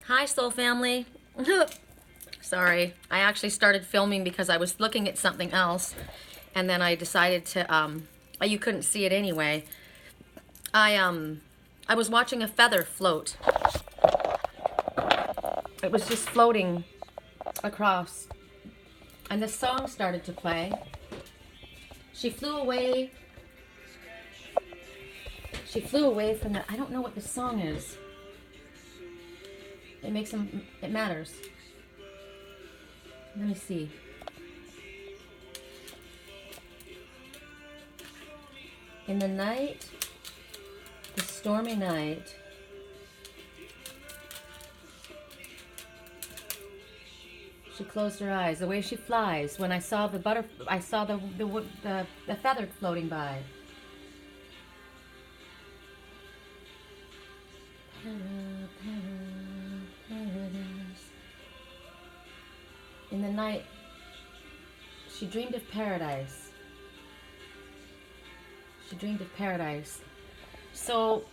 Hi, Soul Family. Sorry, I actually started filming because I was looking at something else, and then I decided to, you couldn't see it anyway. I was watching a feather float. It was just floating across, and the song started to play. She flew away. She flew away from the, I don't know what the song is. It matters. Let me see. In the night, the stormy night, she closed her eyes. The way she flies. When I saw the the feather floating by. In the night, she dreamed of paradise. She dreamed of paradise. So,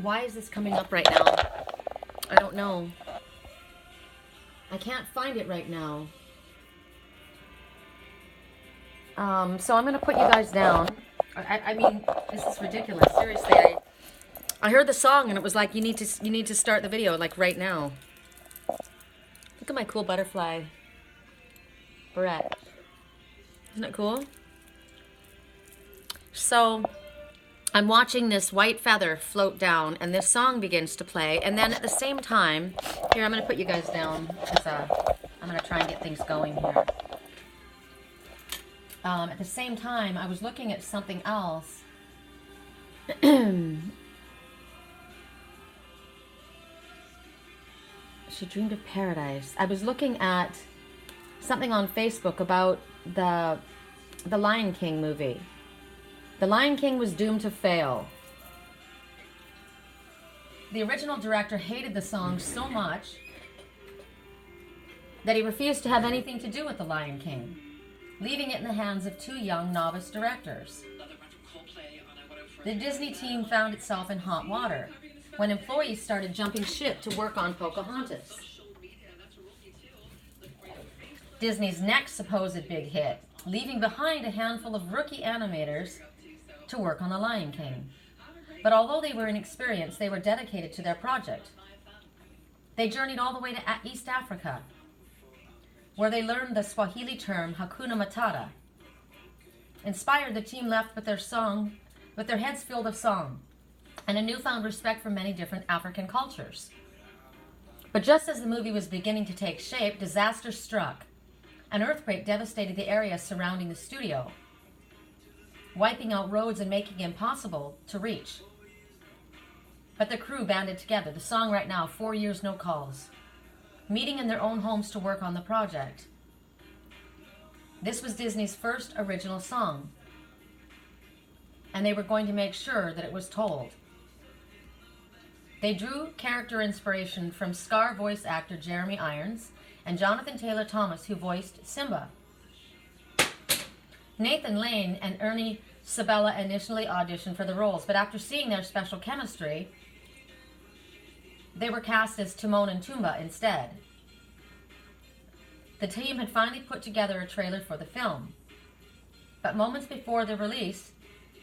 why is this coming up right now? I don't know. I can't find it right now. So I'm going to put you guys down. I mean, this is ridiculous. Seriously, I heard the song and it was like, you need to start the video like right now. Look at my cool butterfly barrette. Isn't it cool? So I'm watching this white feather float down and this song begins to play, and then at the same time, here, I'm going to put you guys down because I'm going to try and get things going here. At the same time, I was looking at something else. She dreamed of paradise. I was looking at something on Facebook about the Lion King movie. The Lion King was doomed to fail. The original director hated the song so much that he refused to have anything to do with The Lion King, leaving it in the hands of two young novice directors. The Disney team found itself in hot water when employees started jumping ship to work on Pocahontas, Disney's next supposed big hit, leaving behind a handful of rookie animators to work on The Lion King. But although they were inexperienced, they were dedicated to their project. They journeyed all the way to East Africa, where they learned the Swahili term Hakuna Matata. Inspired, the team left with their heads filled with song and a newfound respect for many different African cultures. But just as the movie was beginning to take shape, disaster struck. An earthquake devastated the area surrounding the studio, wiping out roads and making it impossible to reach. But the crew banded together. The song right now, 4 years, no calls, meeting in their own homes to work on the project. This was Disney's first original song, and they were going to make sure that it was told. They drew character inspiration from Scar voice actor Jeremy Irons and Jonathan Taylor Thomas, who voiced Simba. Nathan Lane and Ernie Sabella initially auditioned for the roles, but after seeing their special chemistry, they were cast as Timon and Pumbaa instead. The team had finally put together a trailer for the film, but moments before the release,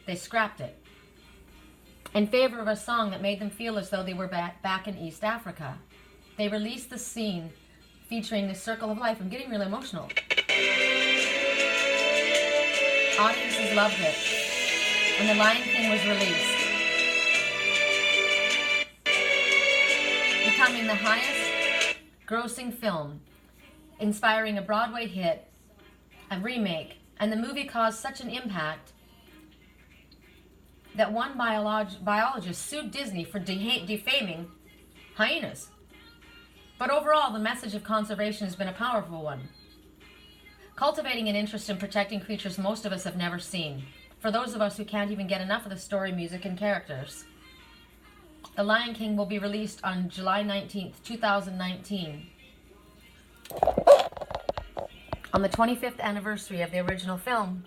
they scrapped it in favor of a song that made them feel as though they were back in East Africa. They released the scene featuring the Circle of Life. I'm getting really emotional. Audiences loved it, and The Lion King was released, becoming the highest grossing film, inspiring a Broadway hit, a remake, and the movie caused such an impact that one biologist sued Disney for defaming hyenas. But overall, the message of conservation has been a powerful one, cultivating an interest in protecting creatures most of us have never seen, for those of us who can't even get enough of the story, music, and characters. The Lion King will be released on July 19th, 2019, on the 25th anniversary of the original film.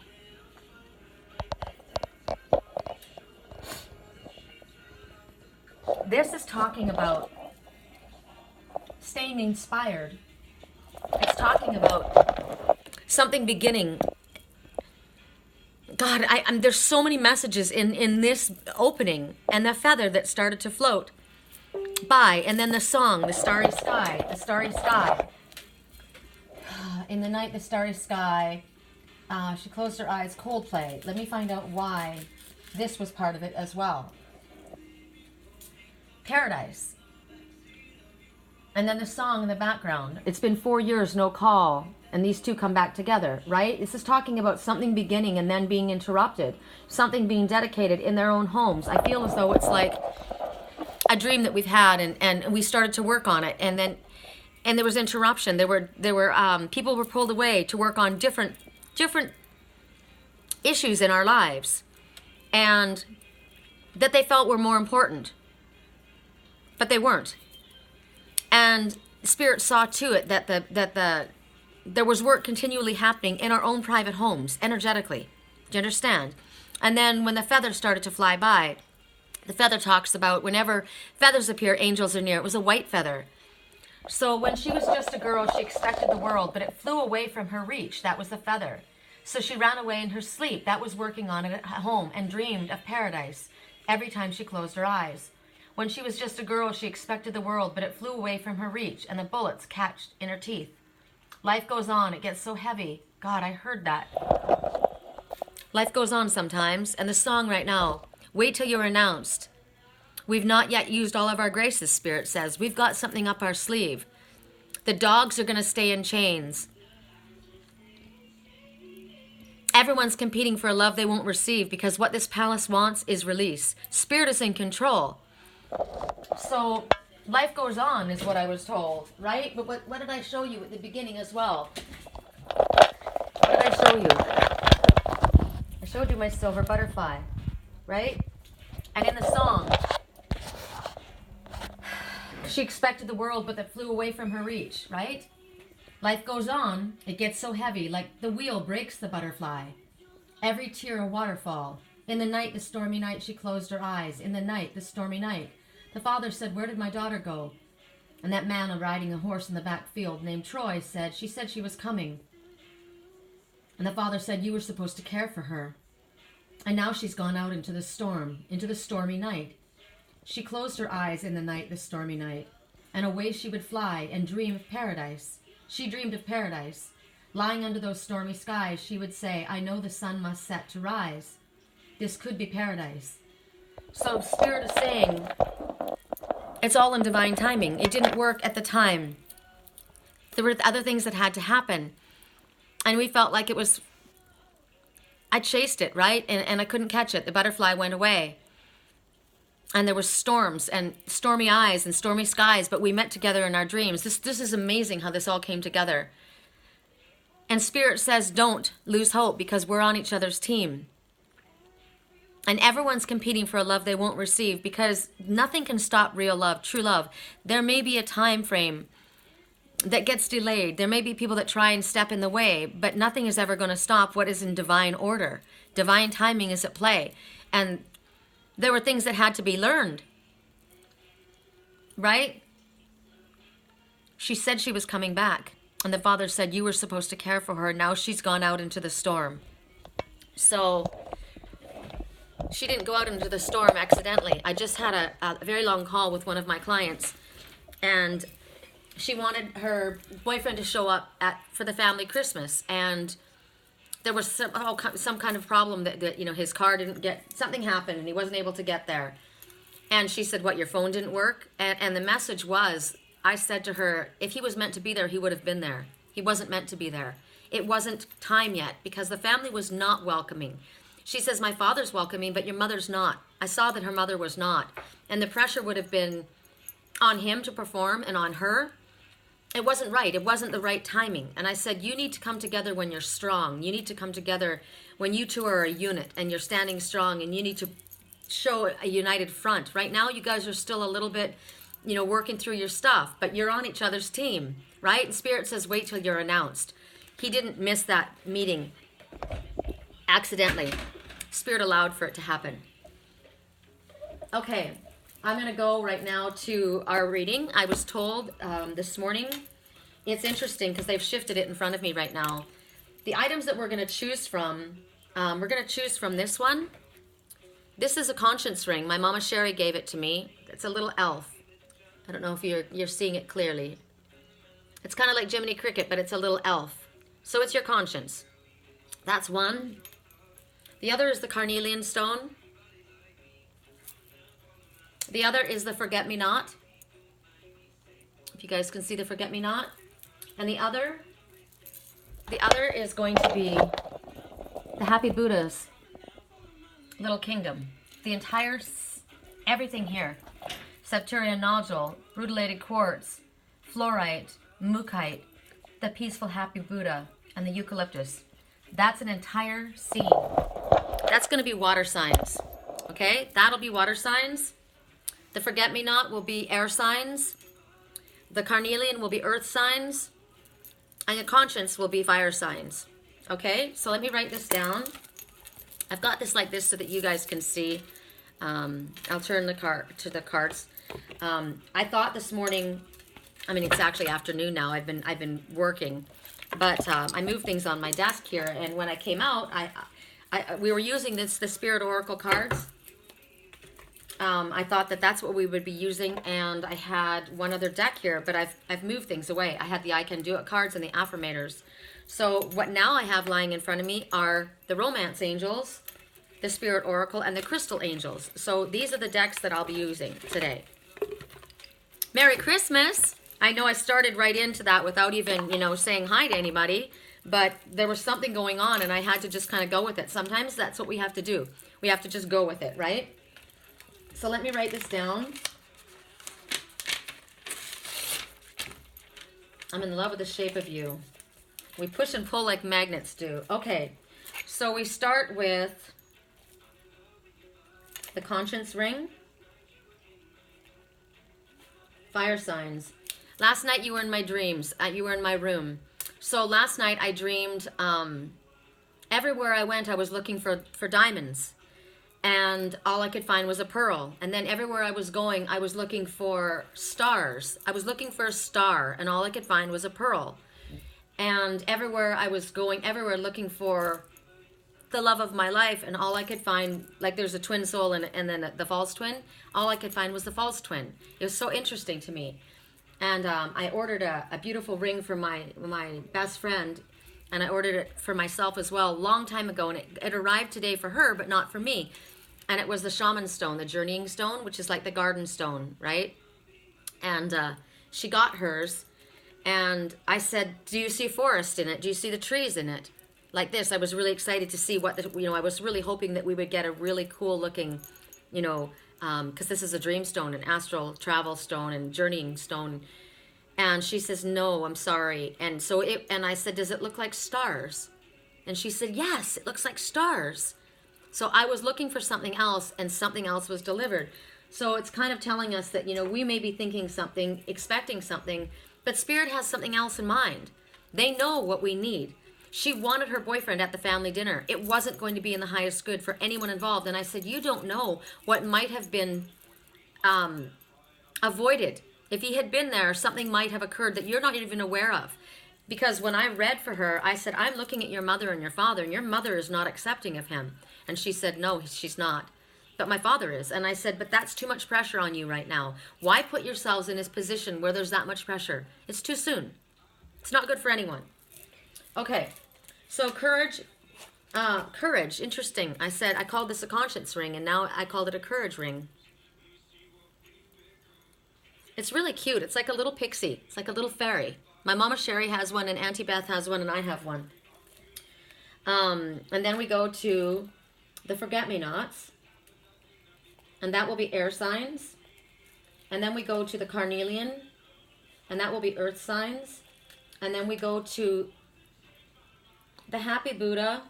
This is talking about staying inspired. It's talking about something beginning. God, there's so many messages in this opening. And the feather that started to float by. And then the song, the starry sky, the starry sky. In the night, the starry sky. She closed her eyes. Coldplay. Let me find out why this was part of it as well. Paradise. And then the song in the background. It's been 4 years, no call. And these two come back together, right? This is talking about something beginning and then being interrupted. Something being dedicated in their own homes. I feel as though it's like a dream that we've had, and we started to work on it. And there was interruption. There were people were pulled away to work on different issues in our lives. And that they felt were more important. But they weren't. And Spirit saw to it that there was work continually happening in our own private homes, energetically. Do you understand? And then when the feather started to fly by, the feather talks about whenever feathers appear, angels are near. It was a white feather. So when she was just a girl, she expected the world, but it flew away from her reach. That was the feather. So she ran away in her sleep. That was working on it at home, and dreamed of paradise every time she closed her eyes. When she was just a girl, she expected the world, but it flew away from her reach, and the bullets catched in her teeth. Life goes on. It gets so heavy. God, I heard that. Life goes on sometimes. And the song right now, wait till you're announced. We've not yet used all of our graces, Spirit says. We've got something up our sleeve. The dogs are going to stay in chains. Everyone's competing for a love they won't receive, because what this palace wants is release. Spirit is in control. So life goes on is what I was told, right? But what did I show you at the beginning as well? What did I show you? I showed you my silver butterfly, right? And in the song, she expected the world, but that flew away from her reach, right? Life goes on. It gets so heavy, like the wheel breaks the butterfly. Every tear a waterfall. In the night, the stormy night, she closed her eyes. In the night, the stormy night. The father said, where did my daughter go? And that man riding a horse in the back field named Troy said, she said she was coming. And the father said, you were supposed to care for her. And now she's gone out into the storm, into the stormy night. She closed her eyes in the night, the stormy night. And away she would fly and dream of paradise. She dreamed of paradise. Lying under those stormy skies, she would say, I know the sun must set to rise. This could be paradise. So Spirit is saying, it's all in divine timing. It didn't work at the time. There were other things that had to happen. And we felt like it was, I chased it, right? And I couldn't catch it. The butterfly went away. And there were storms and stormy eyes and stormy skies, but we met together in our dreams. This is amazing how this all came together. And Spirit says, don't lose hope, because we're on each other's team. And everyone's competing for a love they won't receive, because nothing can stop real love, true love. There may be a time frame that gets delayed. There may be people that try and step in the way, but nothing is ever going to stop what is in divine order. Divine timing is at play. And there were things that had to be learned. Right? She said she was coming back. And the father said, you were supposed to care for her. Now she's gone out into the storm. So she didn't go out into the storm accidentally. I just had a very long call with one of my clients. And she wanted her boyfriend to show up for the family Christmas. And there was some kind of problem that his car didn't get, something happened and he wasn't able to get there. And she said, what, your phone didn't work? And the message was, I said to her, if he was meant to be there, he would have been there. He wasn't meant to be there. It wasn't time yet, because the family was not welcoming. She says, my father's welcoming, but your mother's not. I saw that her mother was not. And the pressure would have been on him to perform and on her. It wasn't right. It wasn't the right timing. And I said, you need to come together when you're strong. You need to come together when you two are a unit and you're standing strong, and you need to show a united front. Right now, you guys are still a little bit, working through your stuff, but you're on each other's team, right? And Spirit says, wait till you're announced. He didn't miss that meeting accidentally. Spirit allowed for it to happen. Okay. I'm going to go right now to our reading. I was told this morning, it's interesting because they've shifted it in front of me right now. The items that we're going to choose from, we're going to choose from this one. This is a conscience ring. My Mama Sherry gave it to me. It's a little elf. I don't know if you're seeing it clearly. It's kind of like Jiminy Cricket, but it's a little elf. So it's your conscience. That's one. The other is the carnelian stone. The other is the forget-me-not. If you guys can see the forget-me-not. And the other is going to be the Happy Buddha's little kingdom. The entire, everything here. Septuria nodule, rutilated quartz, fluorite, mookaite, the peaceful happy Buddha, and the eucalyptus. That's an entire scene. That's going to be water signs. Okay? That'll be water signs. The forget-me-not will be air signs. The carnelian will be earth signs. And the conscience will be fire signs. Okay? So let me write this down. I've got this like this so that you guys can see. I'll turn the to the cards. I thought this morning, I mean, it's actually afternoon now. I've been working, but I moved things on my desk here. And when I came out, we were using the Spirit Oracle cards. I thought that's what we would be using, and I had one other deck here, but I've moved things away. I had the I Can Do It cards and the Affirmators. So what now I have lying in front of me are the Romance Angels, the Spirit Oracle, and the Crystal Angels. So these are the decks that I'll be using today. Merry Christmas! I know I started right into that without even, saying hi to anybody, but there was something going on and I had to just kind of go with it. Sometimes that's what we have to do. We have to just go with it, right? So let me write this down. I'm in love with the shape of you. We push and pull like magnets do. Okay, so we start with the conscience ring. Fire signs. Last night you were in my dreams. You were in my room. So last night I dreamed, everywhere I went I was looking for diamonds. And all I could find was a pearl. And then everywhere I was going, I was looking for stars. I was looking for a star, and all I could find was a pearl. And everywhere I was going, everywhere looking for the love of my life, and all I could find, like there's a twin soul and then the false twin, all I could find was the false twin. It was so interesting to me. And I ordered a beautiful ring for my best friend, and I ordered it for myself as well a long time ago, and it arrived today for her, but not for me. And it was the shaman stone, the journeying stone, which is like the garden stone, right? And she got hers, and I said, do you see forest in it? Do you see the trees in it? Like this. I was really excited to see what, I was really hoping that we would get a really cool looking, because this is a dream stone, an astral travel stone, and journeying stone. And she says, no, I'm sorry. And so and I said, does it look like stars? And she said, yes, it looks like stars. So I was looking for something else, and something else was delivered. So it's kind of telling us that, we may be thinking something, expecting something, but Spirit has something else in mind. They know what we need. She wanted her boyfriend at the family dinner. It wasn't going to be in the highest good for anyone involved. And I said, you don't know what might have been avoided. If he had been there, something might have occurred that you're not even aware of. Because when I read for her, I said, I'm looking at your mother and your father, and your mother is not accepting of him. And she said, no, she's not. But my father is. And I said, but that's too much pressure on you right now. Why put yourselves in this position where there's that much pressure? It's too soon. It's not good for anyone. Okay. So courage, interesting. I called this a conscience ring, and now I called it a courage ring. It's really cute. It's like a little pixie. It's like a little fairy. My Mama Sherry has one, and Auntie Beth has one, and I have one. And then we go to the forget-me-nots, and that will be air signs. And then we go to the carnelian, and that will be earth signs. And then we go to the Happy Buddha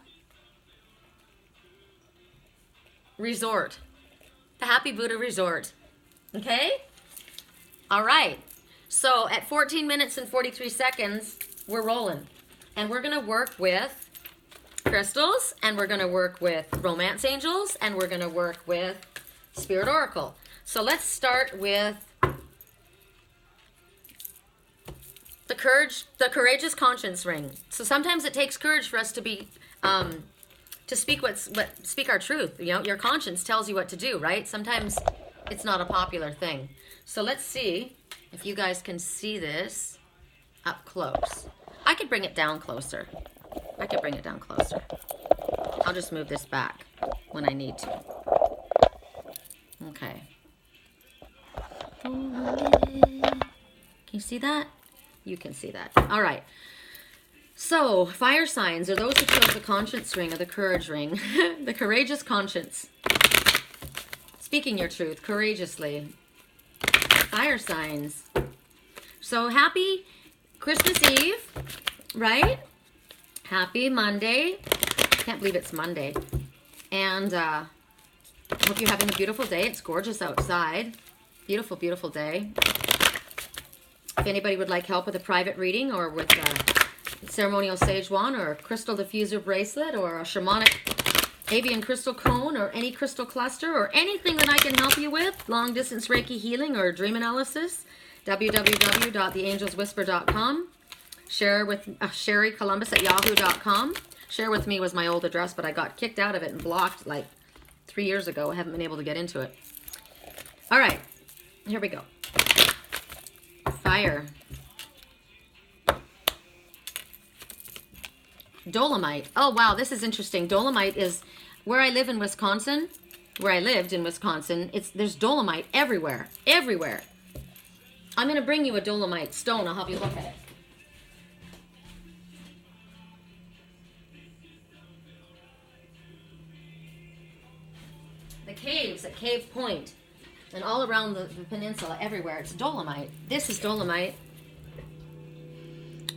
Resort. The Happy Buddha Resort. Okay? All right. So at 14 minutes and 43 seconds, we're rolling. And we're going to work with crystals, and we're going to work with romance angels, and we're going to work with Spirit Oracle. So let's start with the courageous conscience ring. So sometimes it takes courage for us to be, to speak our truth. You know, your conscience tells you what to do, right? Sometimes it's not a popular thing. So let's see if you guys can see this up close. I could bring it down closer. I'll just move this back when I need to. Okay. Can you see that? You can see that. All right. So, fire signs are those who chose the conscience ring or the courage ring. The courageous conscience. Speaking your truth courageously. Fire signs. So, happy Christmas Eve, right? Happy Monday. Can't believe it's Monday. And I hope you're having a beautiful day. It's gorgeous outside. Beautiful, beautiful day. If anybody would like help with a private reading or with a ceremonial sage wand or a crystal diffuser bracelet or a shamanic avian crystal cone or any crystal cluster or anything that I can help you with, long distance Reiki healing or dream analysis, www.theangelswhisper.com. Share with sherrycolumbus@yahoo.com. Share with me was my old address, but I got kicked out of it and blocked like 3 years ago. I haven't been able to get into it. All right, here we go. Fire. Dolomite. Oh, wow, this is interesting. Dolomite is where I live in Wisconsin, where I lived in Wisconsin. There's dolomite everywhere, everywhere. I'm going to bring you a dolomite stone. I'll help you look at it. The caves at Cave Point and all around the peninsula, everywhere, it's dolomite. This is dolomite.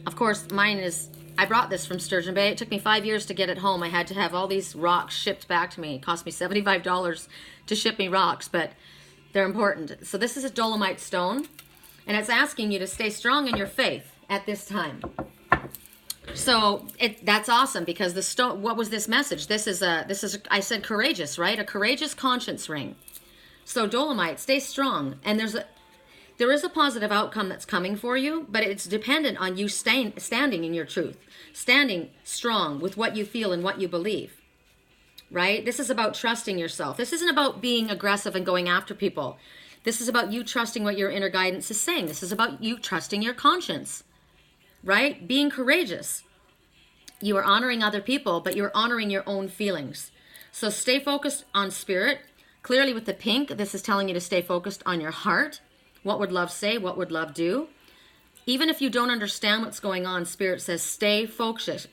Of course, mine is, I brought this from Sturgeon Bay. It took me 5 years to get it home. I had to have all these rocks shipped back to me. It cost me $75 to ship me rocks, but they're important. So this is a dolomite stone, and it's asking you to stay strong in your faith at this time. So that's awesome because the stone. What was this message? This is I said courageous, right? A courageous conscience ring. So dolomite, stay strong, and there is a positive outcome that's coming for you, but it's dependent on you standing in your truth, standing strong with what you feel and what you believe. Right? This is about trusting yourself. This isn't about being aggressive and going after people. This is about you trusting what your inner guidance is saying. This is about you trusting your conscience. Right? Being courageous. You are honoring other people, but you're honoring your own feelings. So stay focused on spirit. Clearly with the pink, this is telling you to stay focused on your heart. What would love say? What would love do? Even if you don't understand what's going on, spirit says stay focused.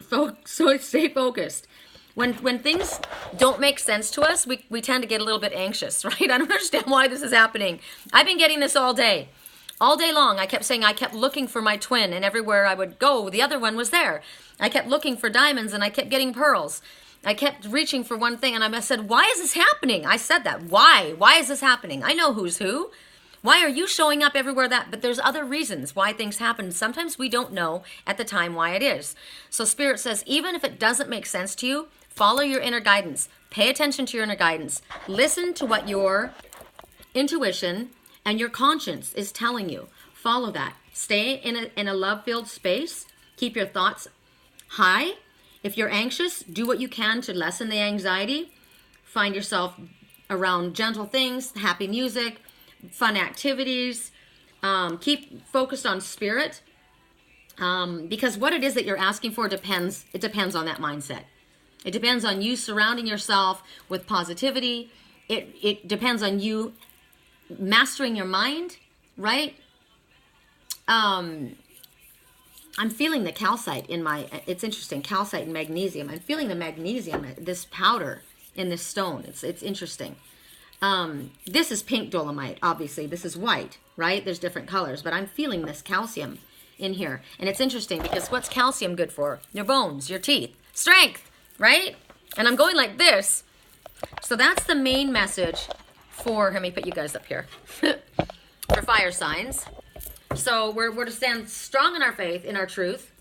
So stay focused. When things don't make sense to us, we tend to get a little bit anxious, right? I don't understand why this is happening. I've been getting this all day. All day long, I kept saying I kept looking for my twin, and everywhere I would go, the other one was there. I kept looking for diamonds, and I kept getting pearls. I kept reaching for one thing, and I said, why is this happening? I said that. Why? Why is this happening? I know who's who. Why are you showing up everywhere that? But there's other reasons why things happen. Sometimes we don't know at the time why it is. So Spirit says, even if it doesn't make sense to you, follow your inner guidance. Pay attention to your inner guidance. Listen to what your intuition and your conscience is telling you. Follow that. Stay in a love-filled space. Keep your thoughts high. If you're anxious, do what you can to lessen the anxiety. Find yourself around gentle things, happy music, fun activities. Keep focused on spirit. Because what it is that you're asking for depends on that mindset. It depends on you surrounding yourself with positivity. It depends on you mastering your mind, right? I'm feeling the calcite in my, it's interesting, calcite and magnesium. I'm feeling the magnesium, this powder in this stone. It's interesting. This is pink dolomite, obviously. This is white, right? There's different colors, but I'm feeling this calcium in here. And it's interesting because what's calcium good for? Your bones, your teeth, strength, right? And I'm going like this. So that's the main message for, let me put you guys up here, for fire signs. So we're to stand strong in our faith, in our truth.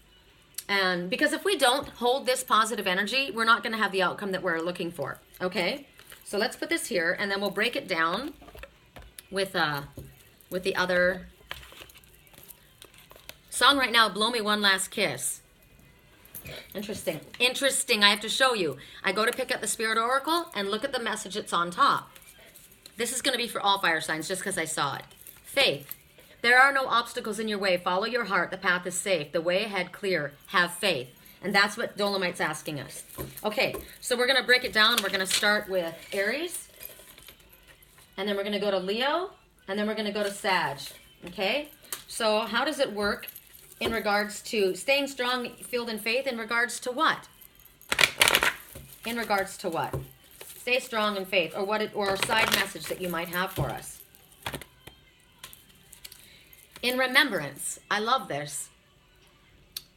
And because if we don't hold this positive energy, we're not going to have the outcome that we're looking for. Okay? So let's put this here, and then we'll break it down with the other song right now, Blow Me One Last Kiss. Interesting. Interesting. I have to show you. I go to pick up the Spirit Oracle and look at the message that's on top. This is going to be for all fire signs just because I saw it. Faith. There are no obstacles in your way. Follow your heart. The path is safe. The way ahead clear. Have faith. And that's what Dolomite's asking us. Okay, so we're going to break it down. We're going to start with Aries. And then we're going to go to Leo. And then we're going to go to Sag. Okay? So how does it work in regards to staying strong, filled in faith? In regards to what? In regards to what? Stay strong in faith. Or what? Or a side message that you might have for us. In remembrance, I love this.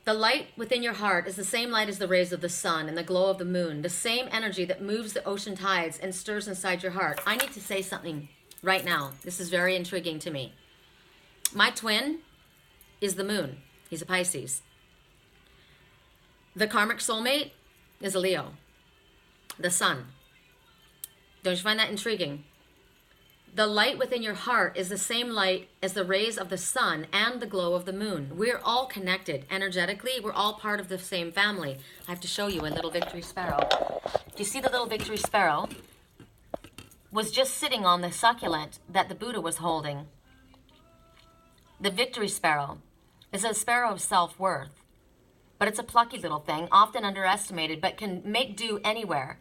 The light within your heart is the same light as the rays of the sun and the glow of the moon, the same energy that moves the ocean tides and stirs inside your heart. I need to say something right now. This is very intriguing to me. My twin is the moon. He's a Pisces. The karmic soulmate is a Leo. The sun. Don't you find that intriguing? The light within your heart is the same light as the rays of the sun and the glow of the moon. We're all connected energetically. We're all part of the same family. I have to show you a little victory sparrow. Do you see the little victory sparrow? Was just sitting on the succulent that the Buddha was holding. The victory sparrow is a sparrow of self-worth. But it's a plucky little thing, often underestimated, but can make do anywhere.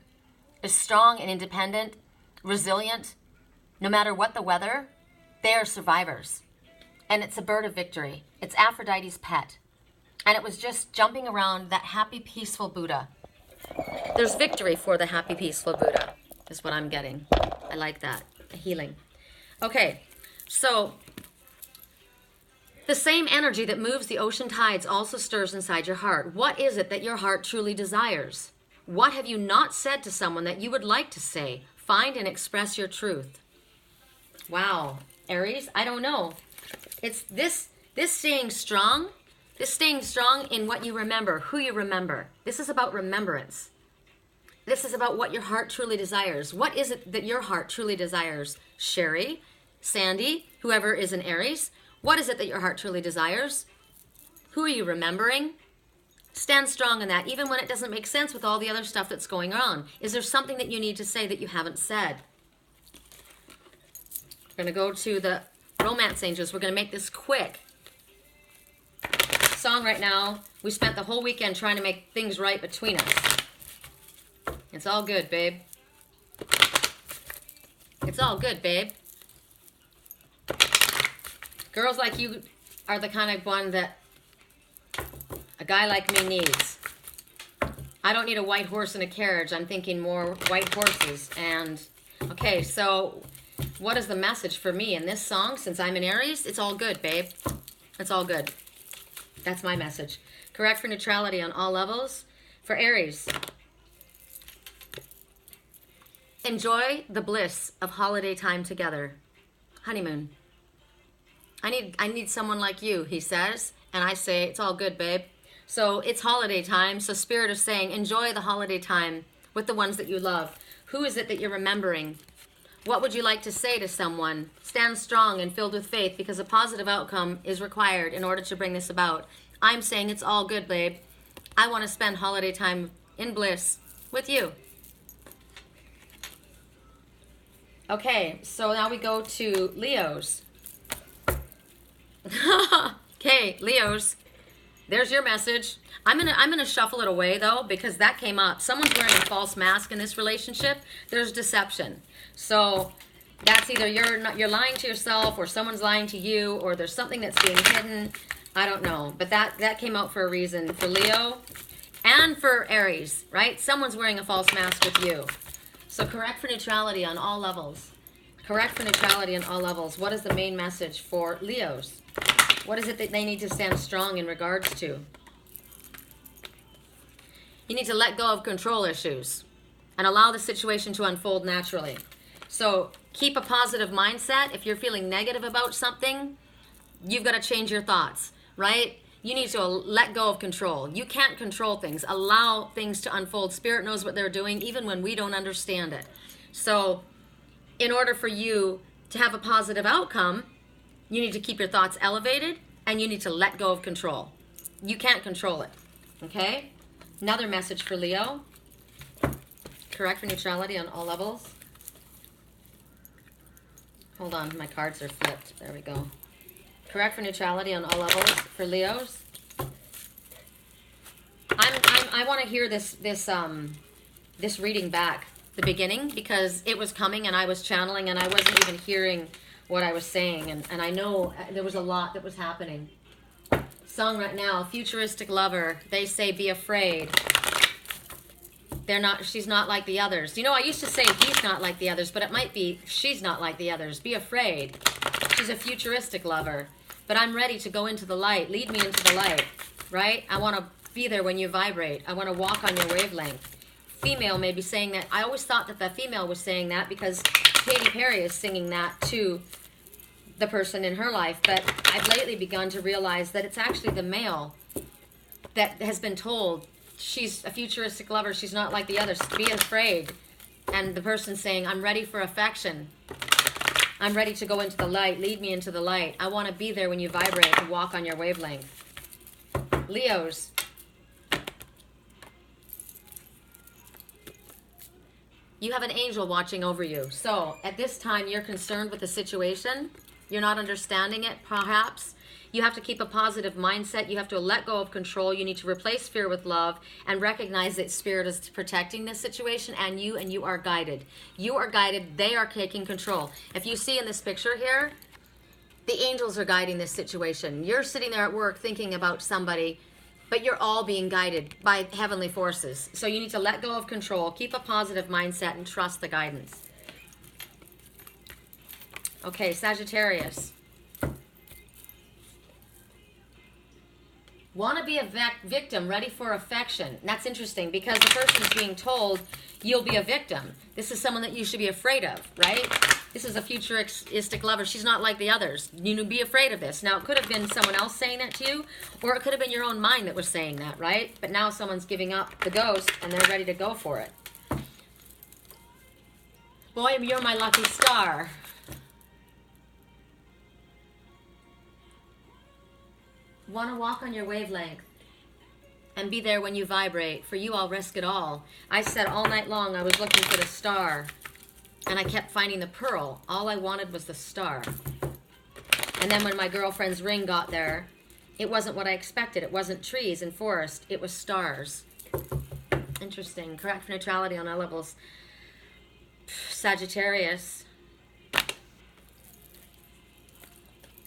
Is strong and independent, resilient. No matter what the weather, they are survivors. And it's a bird of victory. It's Aphrodite's pet. And it was just jumping around that happy, peaceful Buddha. There's victory for the happy, peaceful Buddha, is what I'm getting. I like that. A healing. Okay, so the same energy that moves the ocean tides also stirs inside your heart. What is it that your heart truly desires? What have you not said to someone that you would like to say? Find and express your truth. Wow, Aries, I don't know. It's this staying strong in what you remember, who you remember. This is about remembrance. This is about what your heart truly desires. What is it that your heart truly desires? Sherry, Sandy, whoever is an Aries, what is it that your heart truly desires? Who are you remembering? Stand strong in that, even when it doesn't make sense with all the other stuff that's going on. Is there something that you need to say that you haven't said? We're going to go to the romance angels. We're going to make this quick. Song right now. We spent the whole weekend trying to make things right between us. It's all good, babe. It's all good, babe. Girls like you are the kind of one that a guy like me needs. I don't need a white horse and a carriage. I'm thinking more white horses. And, okay, so what is the message for me in this song? Since I'm in Aries, it's all good, babe. It's all good. That's my message. Correct for neutrality on all levels. For Aries, enjoy the bliss of holiday time together. Honeymoon. I need someone like you, he says. And I say, it's all good, babe. So it's holiday time. So Spirit is saying, enjoy the holiday time with the ones that you love. Who is it that you're remembering? What would you like to say to someone? Stand strong and filled with faith, because a positive outcome is required in order to bring this about. I'm saying it's all good, babe. I want to spend holiday time in bliss with you. Okay, so now we go to Leos. Okay, Leos. There's your message. I'm gonna shuffle it away though, because that came up. Someone's wearing a false mask in this relationship. There's deception. So that's either you're lying to yourself, or someone's lying to you, or there's something that's being hidden. I don't know, but that came out for a reason for Leo and for Aries, right? Someone's wearing a false mask with you. So correct for neutrality on all levels. Correct for neutrality on all levels. What is the main message for Leos? What is it that they need to stand strong in regards to? You need to let go of control issues and allow the situation to unfold naturally. So keep a positive mindset. If you're feeling negative about something, you've got to change your thoughts, right? You need to let go of control. You can't control things. Allow things to unfold. Spirit knows what they're doing, even when we don't understand it. So in order for you to have a positive outcome, you need to keep your thoughts elevated and you need to let go of control. You can't control it, okay? Another message for Leo. Correct for neutrality on all levels. Hold on, my cards are flipped. There we go. Correct for neutrality on all levels for Leos. I want to hear this reading back, the beginning, because it was coming and I was channeling and I wasn't even hearing what I was saying, and I know there was a lot that was happening. Song right now, futuristic lover. They say be afraid. She's not like the others. You know, I used to say he's not like the others, but it might be she's not like the others. Be afraid. She's a futuristic lover. But I'm ready to go into the light. Lead me into the light, right? I want to be there when you vibrate. I want to walk on your wavelength. Female may be saying that. I always thought that the female was saying that because Katy Perry is singing that to the person in her life. But I've lately begun to realize that it's actually the male that has been told she's a futuristic lover. She's not like the others. Be afraid. And the person saying, I'm ready for affection. I'm ready to go into the light. Lead me into the light. I want to be there when you vibrate and walk on your wavelength. Leos. You have an angel watching over you. So at this time, you're concerned with the situation. You're not understanding it, perhaps. You have to keep a positive mindset. You have to let go of control. You need to replace fear with love and recognize that Spirit is protecting this situation and you are guided. You are guided. They are taking control. If you see in this picture here, the angels are guiding this situation. You're sitting there at work thinking about somebody, but you're all being guided by heavenly forces. So you need to let go of control, keep a positive mindset, and trust the guidance. Okay, Sagittarius. Want to be a victim, ready for affection. And that's interesting because the person's being told you'll be a victim. This is someone that you should be afraid of, right? This is a futuristic lover. She's not like the others. You know, be afraid of this. Now, it could have been someone else saying that to you, or it could have been your own mind that was saying that, right? But now someone's giving up the ghost and they're ready to go for it. Boy, you're my lucky star. Want to walk on your wavelength and be there when you vibrate. For you, I'll risk it all. I said all night long I was looking for the star, and I kept finding the pearl. All I wanted was the star. And then when my girlfriend's ring got there, it wasn't what I expected. It wasn't trees and forest. It was stars. Interesting. Correct for neutrality on all levels. Sagittarius.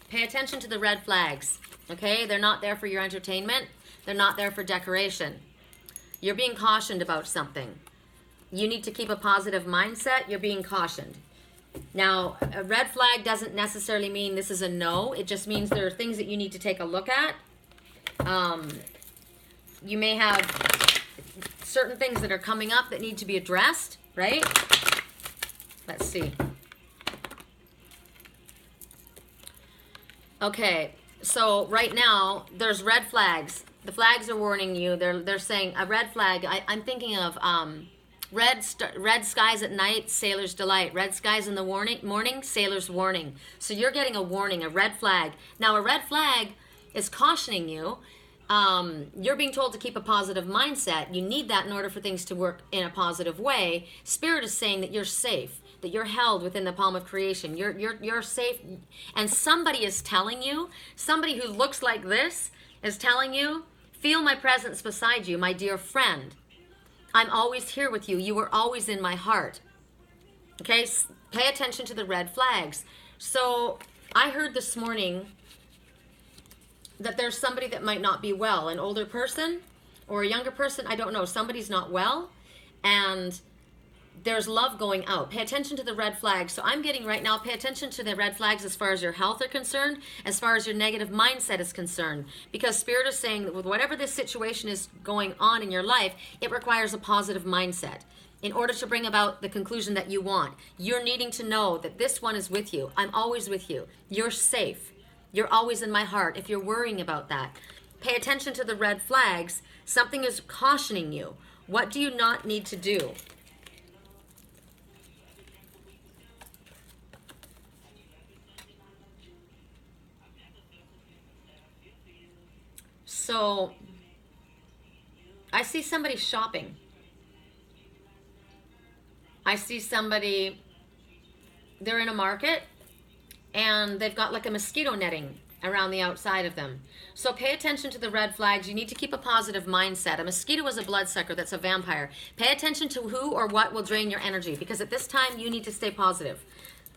Pay attention to the red flags. Okay, they're not there for your entertainment. They're not there for decoration. You're being cautioned about something. You need to keep a positive mindset. You're being cautioned. Now, a red flag doesn't necessarily mean this is a no. It just means there are things that you need to take a look at. You may have certain things that are coming up that need to be addressed, right? Let's see. Okay. So right now, there's red flags. The flags are warning you. They're saying a red flag. I'm thinking of red skies at night, sailor's delight. Red skies in the morning, sailor's warning. So you're getting a warning, a red flag. Now a red flag is cautioning you. You're being told to keep a positive mindset. You need that in order for things to work in a positive way. Spirit is saying that you're safe, that you're held within the palm of creation. You're safe. And somebody is telling you, somebody who looks like this is telling you, feel my presence beside you, my dear friend. I'm always here with you. You are always in my heart. Okay, pay attention to the red flags. So I heard this morning that there's somebody that might not be well, an older person or a younger person, I don't know, somebody's not well, and there's love going out. Pay attention to the red flags. So I'm getting right now, pay attention to the red flags as far as your health are concerned, as far as your negative mindset is concerned. Because Spirit is saying that with whatever this situation is going on in your life, it requires a positive mindset in order to bring about the conclusion that you want. You're needing to know that this one is with you. I'm always with you. You're safe. You're always in my heart. If you're worrying about that, pay attention to the red flags. Something is cautioning you. What do you not need to do? So I see somebody shopping. I see somebody, they're in a market and they've got like a mosquito netting around the outside of them. So pay attention to the red flags. You need to keep a positive mindset. A mosquito is a bloodsucker. That's a vampire. Pay attention to who or what will drain your energy, because at this time you need to stay positive.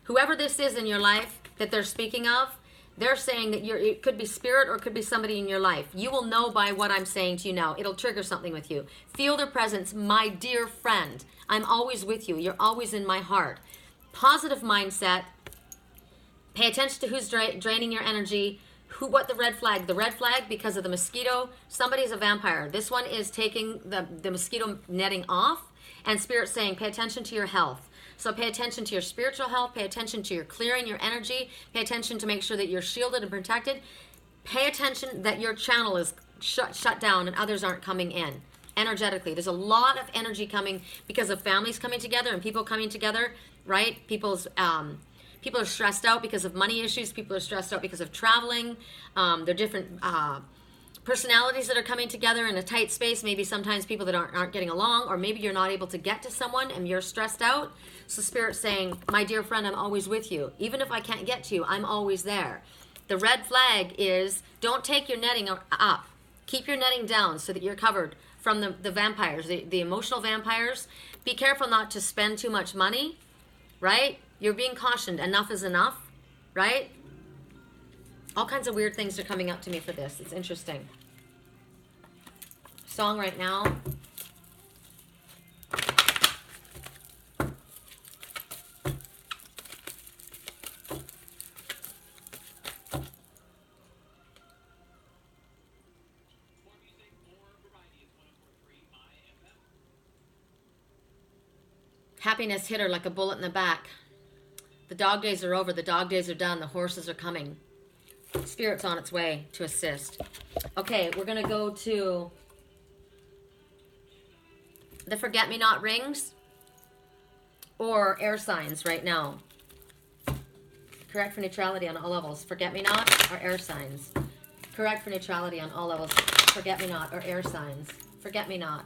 Whoever this is in your life that they're speaking of, they're saying that it could be spirit or it could be somebody in your life. You will know by what I'm saying to you now. It'll trigger something with you. Feel their presence. My dear friend, I'm always with you. You're always in my heart. Positive mindset. Pay attention to who's draining your energy. What the red flag? The red flag, because of the mosquito, somebody's a vampire. This one is taking the mosquito netting off, and Spirit's saying, pay attention to your health. So pay attention to your spiritual health. Pay attention to your clearing your energy. Pay attention to make sure that you're shielded and protected. Pay attention that your channel is shut down and others aren't coming in. Energetically, there's a lot of energy coming because of families coming together and people coming together, right? People are stressed out because of money issues. People are stressed out because of traveling. There are different personalities that are coming together in a tight space. Maybe sometimes people that aren't getting along, or maybe you're not able to get to someone and you're stressed out. So Spirit's saying, my dear friend, I'm always with you. Even if I can't get to you, I'm always there. The red flag is, don't take your netting up. Keep your netting down so that you're covered from the vampires, the emotional vampires. Be careful not to spend too much money, right? You're being cautioned. Enough is enough, right? All kinds of weird things are coming up to me for this. It's interesting. Song right now. Happiness hit her like a bullet in the back. The dog days are over. The dog days are done. The horses are coming. Spirit's on its way to assist. Okay, we're going to go to the forget-me-not rings or air signs right now. Correct for neutrality on all levels. Forget-me-not or air signs. Correct for neutrality on all levels. Forget-me-not or air signs. Forget-me-not.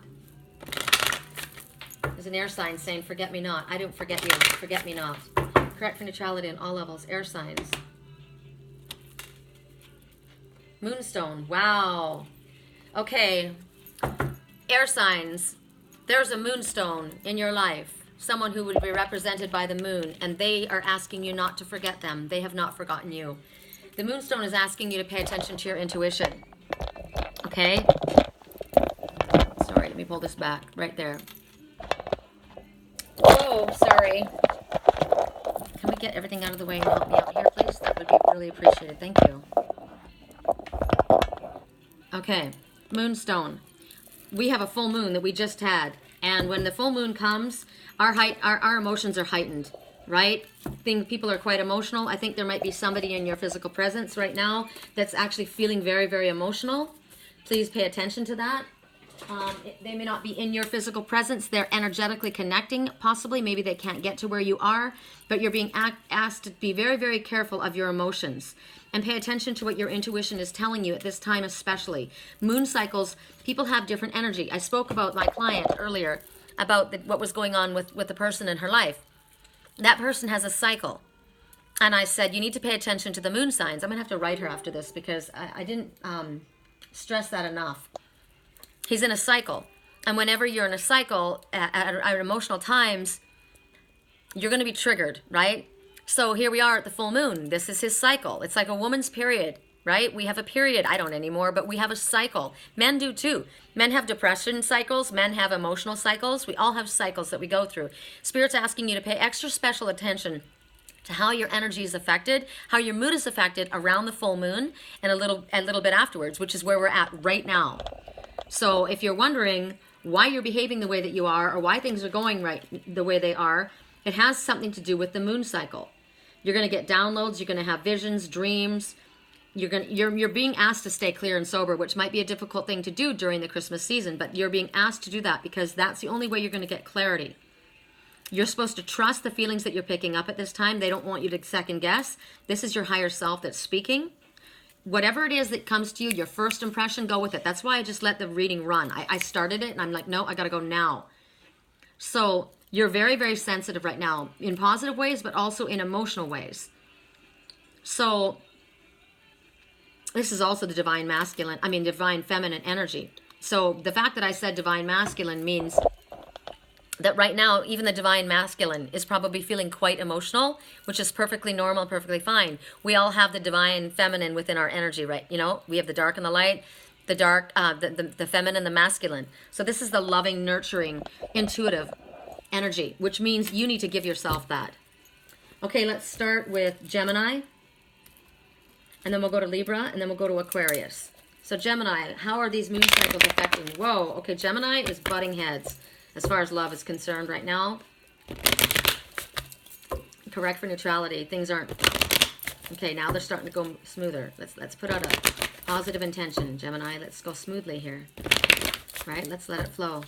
There's an air sign saying forget-me-not. I don't forget you. Forget-me-not. Correct for neutrality on all levels. Air signs. Moonstone. Wow. Okay. Air signs. There's a moonstone in your life. Someone who would be represented by the moon, and they are asking you not to forget them. They have not forgotten you. The moonstone is asking you to pay attention to your intuition. Okay? Sorry, let me pull this back. Right there. Oh, sorry. Can we get everything out of the way and help me out here, please? That would be really appreciated. Thank you. Okay, Moonstone. We have a full moon that we just had. And when the full moon comes, our emotions are heightened, right? People are quite emotional. I think there might be somebody in your physical presence right now that's actually feeling very, very emotional. Please pay attention to that. They may not be in your physical presence. They're energetically connecting, possibly. Maybe they can't get to where you are, but you're being asked to be very, very careful of your emotions and pay attention to what your intuition is telling you at this time especially. Moon cycles, people have different energy. I spoke about my client earlier about what was going on with the person in her life. That person has a cycle. And I said, you need to pay attention to the moon signs. I'm going to have to write her after this because I didn't stress that enough. He's in a cycle. And whenever you're in a cycle at emotional times, you're going to be triggered, right? So here we are at the full moon. This is his cycle. It's like a woman's period, right? We have a period. I don't anymore, but we have a cycle. Men do too. Men have depression cycles. Men have emotional cycles. We all have cycles that we go through. Spirit's asking you to pay extra special attention to how your energy is affected, how your mood is affected around the full moon and a little bit afterwards, which is where we're at right now. So if you're wondering why you're behaving the way that you are or why things are going right the way they are, it has something to do with the moon cycle. You're going to get downloads. You're going to have visions, dreams. You're being asked to stay clear and sober, which might be a difficult thing to do during the Christmas season, but you're being asked to do that because that's the only way you're going to get clarity. You're supposed to trust the feelings that you're picking up at this time. They don't want you to second guess. This is your higher self that's speaking. whatever it is that comes to you, your first impression, go with it. That's why I just let the reading run. I started it and I'm like, no, I got to go now. So you're very, very sensitive right now in positive ways, but also in emotional ways. So this is also the divine masculine, divine feminine energy. So the fact that I said divine masculine means that right now, even the divine masculine is probably feeling quite emotional, which is perfectly normal, perfectly fine. We all have the divine feminine within our energy, right? You know, we have the dark and the light, the dark, the feminine, the masculine. So this is the loving, nurturing, intuitive energy, which means you need to give yourself that. Okay, let's start with Gemini, and then we'll go to Libra, and then we'll go to Aquarius. So Gemini, how are these moon cycles affecting? Whoa, okay, Gemini is butting heads as far as love is concerned right now. Correct for neutrality. Things aren't... Okay, now they're starting to go smoother. Let's put out a positive intention, Gemini. Let's go smoothly here. Right? Let's let it flow.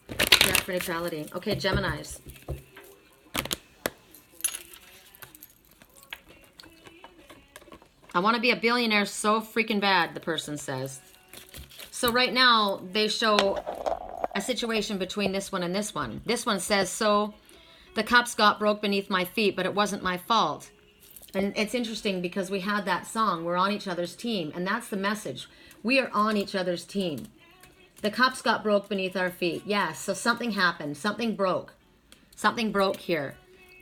Correct for neutrality. Okay, Geminis. I want to be a billionaire so freaking bad, the person says. So right now, they show a situation between this one and this one. This one says, so the cups got broke beneath my feet, but it wasn't my fault. And it's interesting because we had that song, we're on each other's team, and that's the message. We are on each other's team. The cups got broke beneath our feet. Yes, so something happened. Something broke. Something broke here.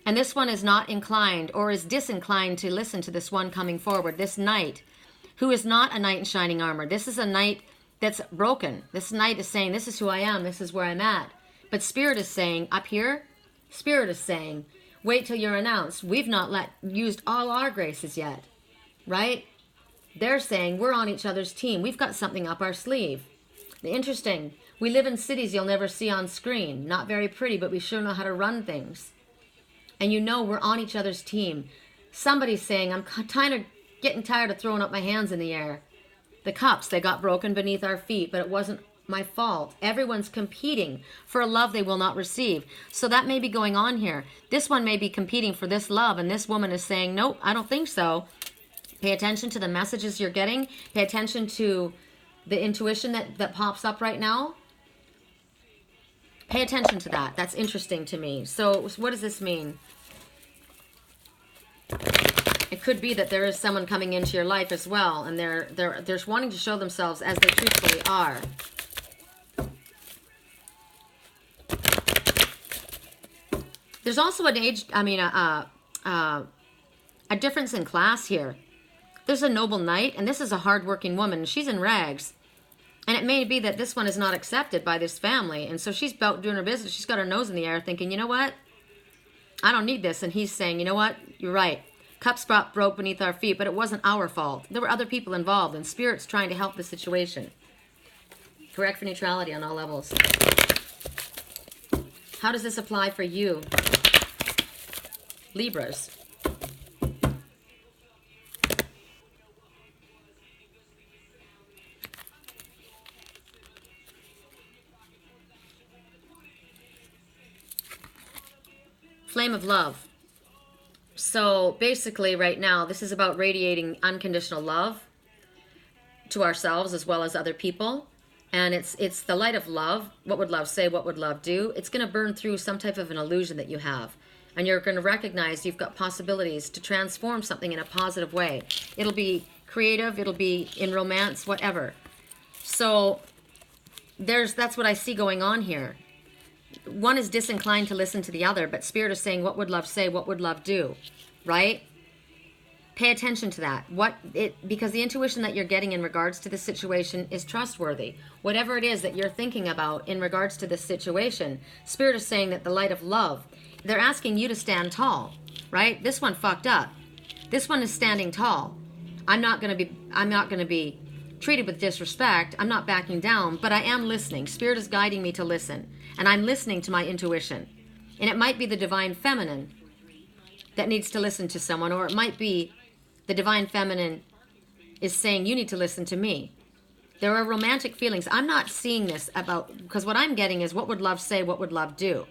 And this one is not inclined or is disinclined to listen to this one coming forward, this knight, who is not a knight in shining armor. This is a knight that's broken. This knight is saying, this is who I am, this is where I'm at. But Spirit is saying, up here, Spirit is saying, wait till you're announced. We've not used all our graces yet, right? They're saying, we're on each other's team. We've got something up our sleeve. Interesting. We live in cities you'll never see on screen. Not very pretty, but we sure know how to run things. And you know we're on each other's team. Somebody's saying, I'm getting tired of throwing up my hands in the air. The cups, they got broken beneath our feet, but it wasn't my fault. Everyone's competing for a love they will not receive. So that may be going on here. This one may be competing for this love, and this woman is saying, nope, I don't think so. Pay attention to the messages you're getting. Pay attention to the intuition that pops up right now. Pay attention to that. That's interesting to me. So what does this mean? It could be that there is someone coming into your life as well, and they're wanting to show themselves as they truthfully are. There's also an age, a difference in class here. There's a noble knight, and this is a hardworking woman. She's in rags. And it may be that this one is not accepted by this family. And so she's out doing her business. She's got her nose in the air thinking, you know what? I don't need this. And he's saying, you know what? You're right. Cups broke beneath our feet, but it wasn't our fault. There were other people involved, and Spirit's trying to help the situation. Correct for neutrality on all levels. How does this apply for you? Libras. Flame of love. So basically right now, this is about radiating unconditional love to ourselves as well as other people. And it's the light of love. What would love say? What would love do? It's going to burn through some type of an illusion that you have. And you're going to recognize you've got possibilities to transform something in a positive way. It'll be creative. It'll be in romance, whatever. So that's what I see going on here. One is disinclined to listen to the other, but Spirit is saying, what would love say? What would love do? Right? Pay attention to that. Because the intuition that you're getting in regards to this situation is trustworthy. Whatever it is that you're thinking about in regards to this situation, Spirit is saying that the light of love, they're asking you to stand tall, right? This one fucked up. This one is standing tall. I'm not going to be treated with disrespect. I'm not backing down, but I am listening. Spirit is guiding me to listen, and I'm listening to my intuition. And it might be the divine feminine that needs to listen to someone, or it might be the divine feminine is saying, you need to listen to me. There are romantic feelings. I'm not seeing this because what I'm getting is what would love say, what would love do,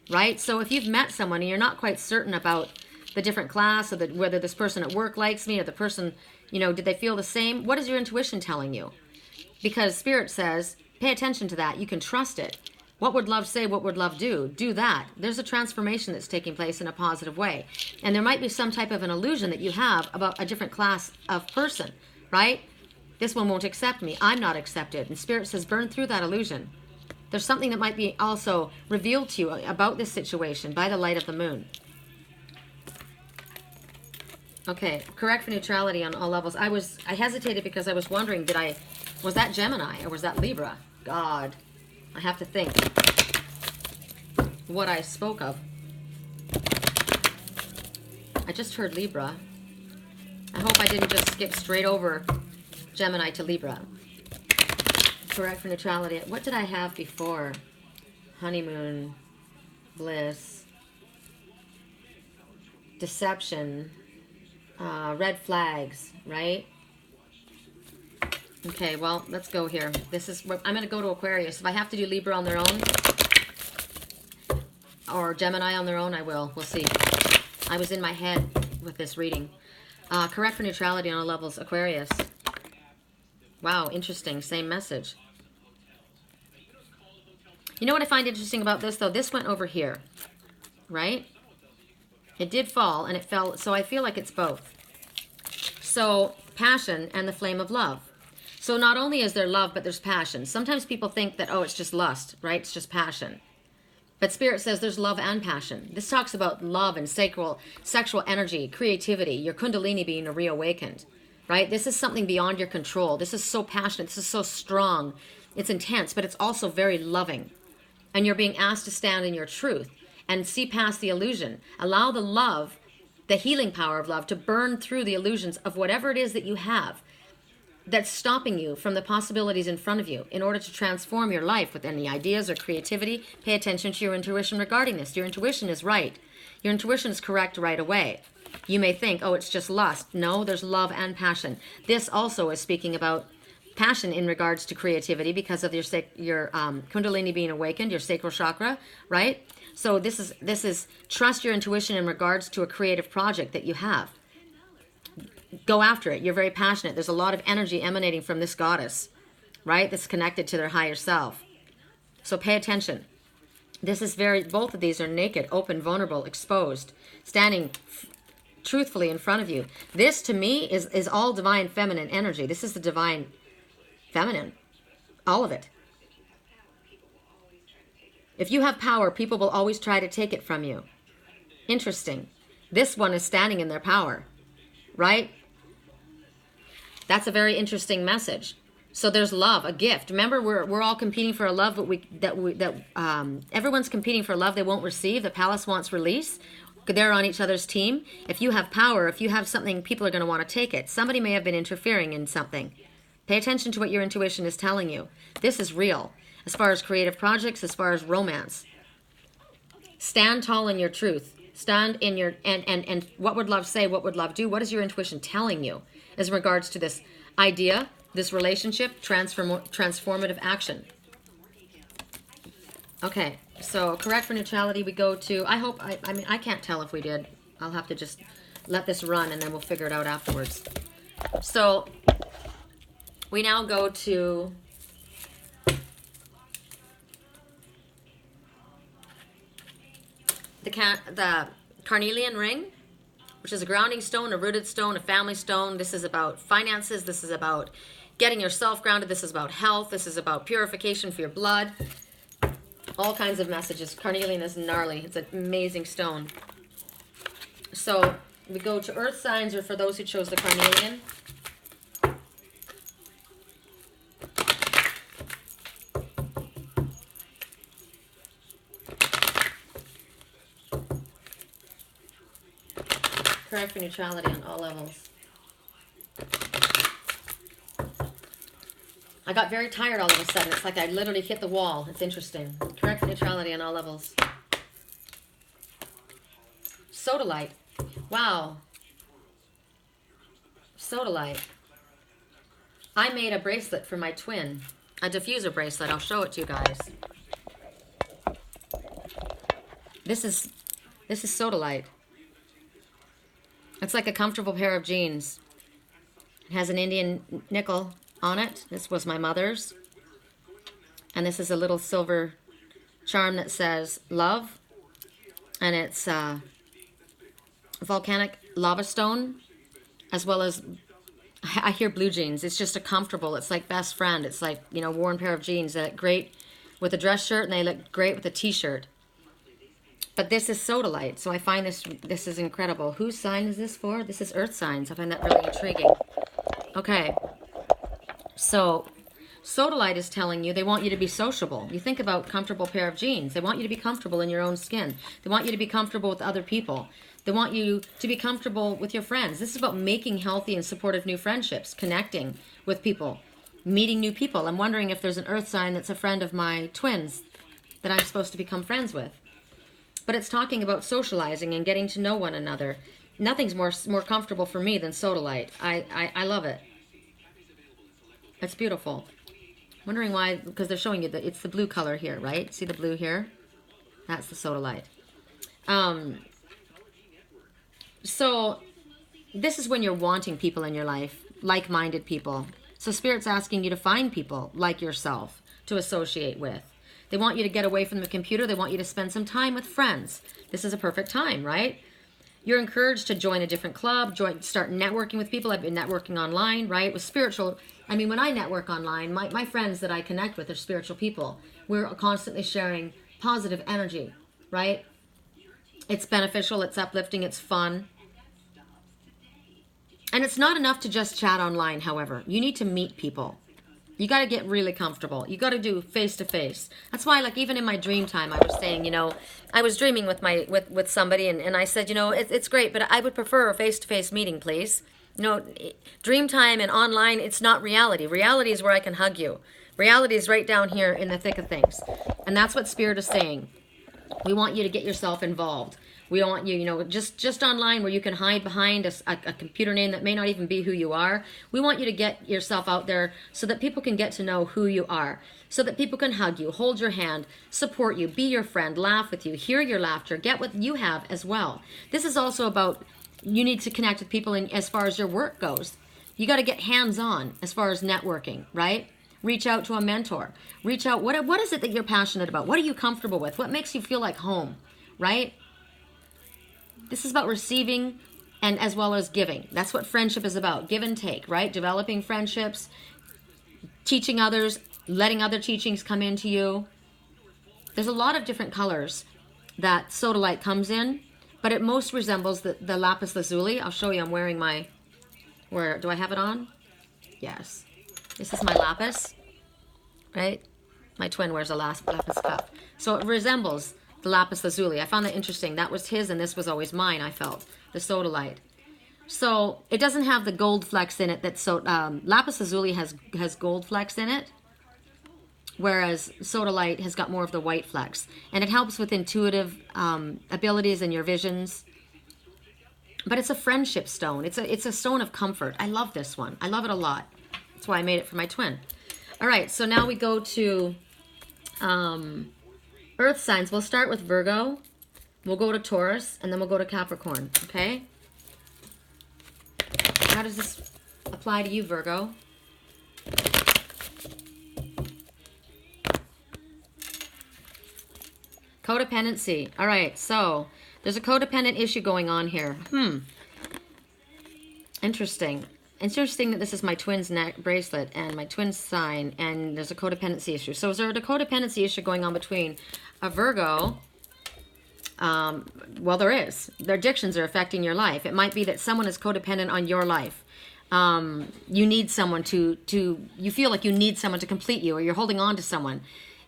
right? So if you've met someone and you're not quite certain about the different class, or whether this person at work likes me, or the person, You know, did they feel the same? What is your intuition telling you? Because Spirit says, pay attention to that. You can trust it. What would love say? What would love do? Do that. There's a transformation that's taking place in a positive way. And there might be some type of an illusion that you have about a different class of person, right? This one won't accept me. I'm not accepted. And Spirit says, burn through that illusion. There's something that might be also revealed to you about this situation by the light of the moon. Okay, correct for neutrality on all levels. I hesitated because I was wondering, was that Gemini or was that Libra? God, I have to think what I spoke of. I just heard Libra. I hope I didn't just skip straight over Gemini to Libra. Correct for neutrality. What did I have before? Honeymoon, bliss, deception, red flags, right? Okay, well, let's go here. I'm going to go to Aquarius. If I have to do Libra on their own or Gemini on their own, I will. We'll see. I was in my head with this reading. Correct for neutrality on all levels, Aquarius. Wow, interesting. Same message. You know what I find interesting about this, though? This went over here, right? It did fall, and it fell, so I feel like it's both. So, passion and the flame of love. So not only is there love, but there's passion. Sometimes people think that, oh, it's just lust, right? It's just passion. But Spirit says there's love and passion. This talks about love and sexual energy, creativity, your kundalini being reawakened, right? This is something beyond your control. This is so passionate. This is so strong. It's intense, but it's also very loving. And you're being asked to stand in your truth and see past the illusion. Allow the love, the healing power of love, to burn through the illusions of whatever it is that you have that's stopping you from the possibilities in front of you in order to transform your life with any ideas or creativity. Pay attention to your intuition regarding this. Your intuition is right. Your intuition is correct right away. You may think, oh, it's just lust. No, there's love and passion. This also is speaking about passion in regards to creativity because of your kundalini being awakened, your sacral chakra, right? So this is trust your intuition in regards to a creative project that you have. Go after it. You're very passionate. There's a lot of energy emanating from this goddess, right? That's connected to their higher self. So pay attention. This is both of these are naked, open, vulnerable, exposed, standing truthfully in front of you. This to me is all divine feminine energy. This is the divine feminine. All of it. If you have power, people will always try to take it from you. Interesting. This one is standing in their power, right? That's a very interesting message. So there's love, a gift. Remember, we're all competing for a love, but everyone's competing for love they won't receive. The palace wants release. They're on each other's team. If you have power, if you have something, people are going to want to take it. Somebody may have been interfering in something. Pay attention to what your intuition is telling you. This is real. As far as creative projects, as far as romance. Stand tall in your truth. Stand in your, and what would love say? What would love do? What is your intuition telling you as regards to this idea, this relationship, transformative action? Okay, so correct for neutrality, we go to, I mean, I can't tell if we did. I'll have to just let this run and then we'll figure it out afterwards. So we now go to the carnelian ring, which is a grounding stone, a rooted stone, a family stone. This is about finances. This is about getting yourself grounded. This is about health. This is about purification for your blood. All kinds of messages. Carnelian is gnarly. It's an amazing stone. So we go to earth signs, or for those who chose the carnelian. Correct for neutrality on all levels. I got very tired all of a sudden. It's like I literally hit the wall. It's interesting. Correct for neutrality on all levels. Sodalite. Wow. Sodalite. I made a bracelet for my twin. A diffuser bracelet. I'll show it to you guys. This is Sodalite. It's like a comfortable pair of jeans. has an Indian nickel on it. This was my mother's. And this is a little silver charm that says love. And it's volcanic lava stone, as well as, I hear blue jeans. It's just a comfortable, it's like best friend. It's like, you know, worn pair of jeans that look great with a dress shirt, and they look great with a t-shirt. But this is sodalite, so I find this is incredible. Whose sign is this for? This is earth signs. I find that really intriguing. Okay, so sodalite is telling you they want you to be sociable. You think about comfortable pair of jeans. They want you to be comfortable in your own skin. They want you to be comfortable with other people. They want you to be comfortable with your friends. This is about making healthy and supportive new friendships, connecting with people, meeting new people. I'm wondering if there's an earth sign that's a friend of my twins that I'm supposed to become friends with. But it's talking about socializing and getting to know one another. Nothing's more comfortable for me than sodalite. I love it. It's beautiful. Wondering why, because they're showing you that it's the blue color here, right? See the blue here? That's the sodalite. So this is when you're wanting people in your life, like-minded people. So Spirit's asking you to find people like yourself to associate with. They want you to get away from the computer. They want you to spend some time with friends. This is a perfect time, right? You're encouraged to join a different club, start networking with people. I've been networking online, right? With spiritual, I mean, when I network online, my friends that I connect with are spiritual people. We're constantly sharing positive energy, right? It's beneficial, it's uplifting, it's fun. And it's not enough to just chat online, however. You need to meet people. You got to get really comfortable. You got to do face-to-face. That's why, like, even in my dream time, I was saying, you know, I was dreaming with somebody, and I said, you know, it's great, but I would prefer a face-to-face meeting, please. You know, dream time and online, it's not reality. Reality is where I can hug you. Reality is right down here in the thick of things. And that's what Spirit is saying. We want you to get yourself involved. We don't want you, you know, just online where you can hide behind a computer name that may not even be who you are. We want you to get yourself out there so that people can get to know who you are, so that people can hug you, hold your hand, support you, be your friend, laugh with you, hear your laughter, get what you have as well. This is also about, you need to connect with people in, as far as your work goes. You got to get hands-on as far as networking, right? Reach out to a mentor. Reach out, what is it that you're passionate about? What are you comfortable with? What makes you feel like home, right? This is about receiving and as well as giving. That's what friendship is about. Give and take, right? Developing friendships, teaching others, letting other teachings come into you. There's a lot of different colors that sodalite comes in, but it most resembles the lapis lazuli. I'll show you. I'm wearing my, do I have it on? Yes. This is my lapis, right? My twin wears a lapis cup. So it resembles the lapis lazuli. I found that interesting. That was his and this was always mine, I felt. The sodalite. So it doesn't have the gold flecks in it. Lapis lazuli has gold flecks in it, whereas sodalite has got more of the white flecks. And it helps with intuitive abilities and your visions. But it's a friendship stone. It's a stone of comfort. I love this one. I love it a lot. That's why I made it for my twin. All right, so now we go to Earth signs. We'll start with Virgo. We'll go to Taurus, and then we'll go to Capricorn, okay? How does this apply to you, Virgo? Codependency. All right, so there's a codependent issue going on here. Interesting. It's interesting that this is my twin's neck bracelet and my twin's sign, and there's a codependency issue. So is there a codependency issue going on between a Virgo? Well, there is. Their addictions are affecting your life. It might be that someone is codependent on your life. You need someone you feel like you need someone to complete you, or you're holding on to someone.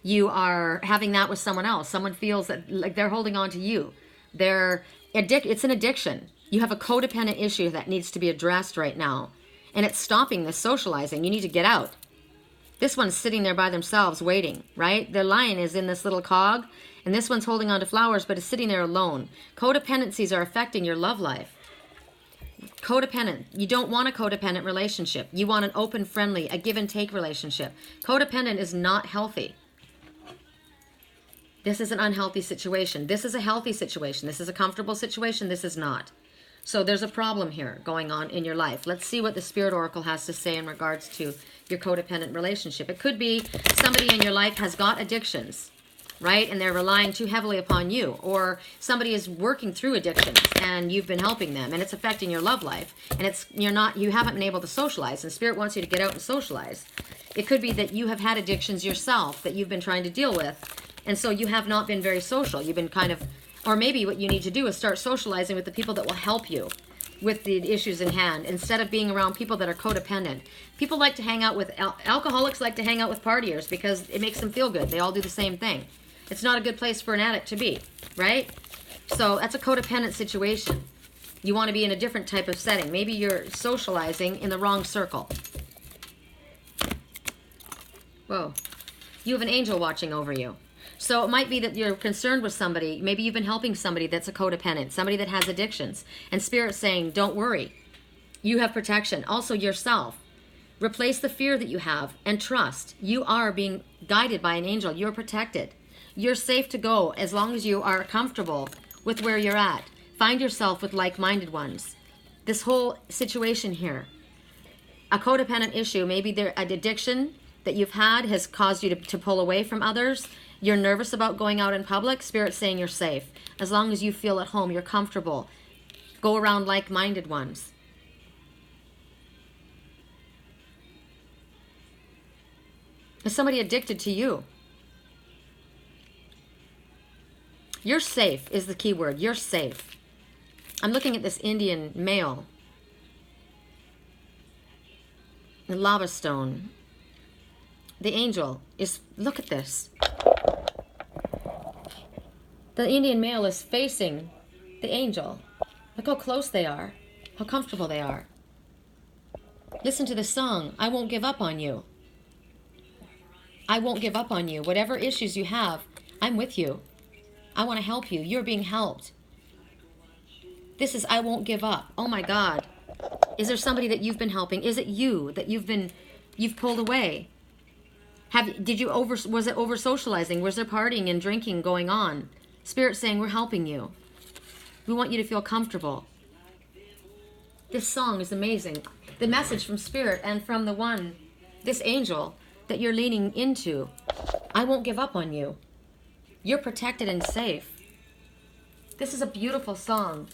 You are having that with someone else. Someone feels that like they're holding on to you. It's an addiction. You have a codependent issue that needs to be addressed right now. And it's stopping this socializing. You need to get out. This one's sitting there by themselves waiting, right? The lion is in this little cog, and this one's holding on to flowers, but is sitting there alone. Codependencies are affecting your love life. Codependent. You don't want a codependent relationship. You want an open, friendly, a give and take relationship. Codependent is not healthy. This is an unhealthy situation. This is a healthy situation. This is a comfortable situation. This is not. So there's a problem here going on in your life. Let's see what the Spirit Oracle has to say in regards to your codependent relationship. It could be somebody in your life has got addictions, right? And they're relying too heavily upon you. Or somebody is working through addictions and you've been helping them and it's affecting your love life. And you haven't been able to socialize, and Spirit wants you to get out and socialize. It could be that you have had addictions yourself that you've been trying to deal with. And so you have not been very social. You've been kind of, or maybe what you need to do is start socializing with the people that will help you with the issues in hand, instead of being around people that are codependent. People like to hang out with, alcoholics like to hang out with partiers because it makes them feel good. They all do the same thing. It's not a good place for an addict to be, right? So that's a codependent situation. You want to be in a different type of setting. Maybe you're socializing in the wrong circle. Whoa. You have an angel watching over you. So it might be that you're concerned with somebody. Maybe you've been helping somebody that's a codependent, somebody that has addictions. And Spirit's saying, don't worry. You have protection. Also yourself. Replace the fear that you have and trust. You are being guided by an angel. You're protected. You're safe to go as long as you are comfortable with where you're at. Find yourself with like-minded ones. This whole situation here, a codependent issue, maybe an addiction that you've had has caused you to pull away from others. You're nervous about going out in public. Spirit's saying you're safe. As long as you feel at home, you're comfortable. Go around like-minded ones. Is somebody addicted to you? You're safe is the key word. You're safe. I'm looking at this Indian male. The lava stone. The angel is, look at this. The Indian male is facing the angel. Look how close they are. How comfortable they are. Listen to the song, I won't give up on you. I won't give up on you. Whatever issues you have, I'm with you. I want to help you. You're being helped. This is I won't give up. Oh my God. Is there somebody that you've been helping? Is it you that you've pulled away? Was it over socializing? Was there partying and drinking going on? Spirit saying we're helping you. We want you to feel comfortable. This song is amazing. The message from Spirit and from this angel that you're leaning into. I won't give up on you. You're protected and safe. This is a beautiful song.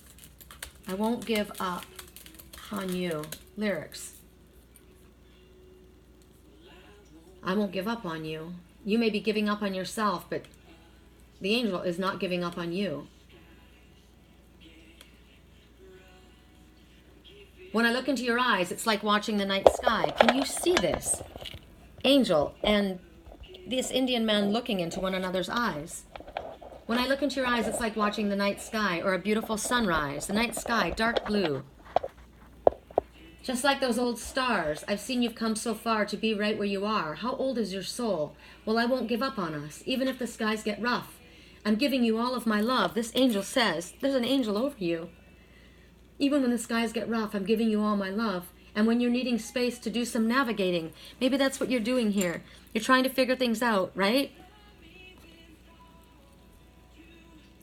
I won't give up on you. Lyrics. I won't give up on you. You may be giving up on yourself, but the angel is not giving up on you. When I look into your eyes, it's like watching the night sky. Can you see this? Angel and this Indian man looking into one another's eyes. When I look into your eyes, it's like watching the night sky or a beautiful sunrise. The night sky, dark blue. Just like those old stars. I've seen you've come so far to be right where you are. How old is your soul? Well, I won't give up on us, even if the skies get rough. I'm giving you all of my love. This angel says, there's an angel over you. Even when the skies get rough, I'm giving you all my love. And when you're needing space to do some navigating, maybe that's what you're doing here. You're trying to figure things out, right?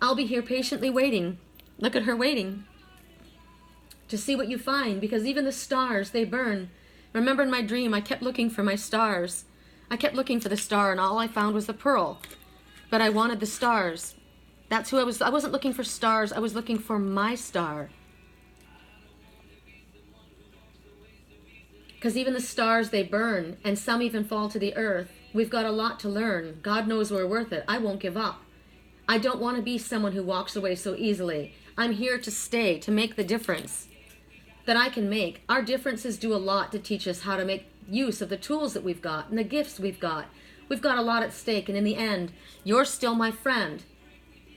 I'll be here patiently waiting. Look at her waiting to see what you find, because even the stars, they burn. Remember in my dream, I kept looking for my stars. I kept looking for the star, and all I found was the pearl. But I wanted the stars. That's who I was. I wasn't looking for stars. I was looking for my star. Because even the stars, they burn, and some even fall to the earth. We've got a lot to learn. God knows we're worth it. I won't give up. I don't want to be someone who walks away so easily. I'm here to stay, to make the difference that I can make. Our differences do a lot to teach us how to make use of the tools that we've got and the gifts we've got. We've got a lot at stake, and in the end, you're still my friend.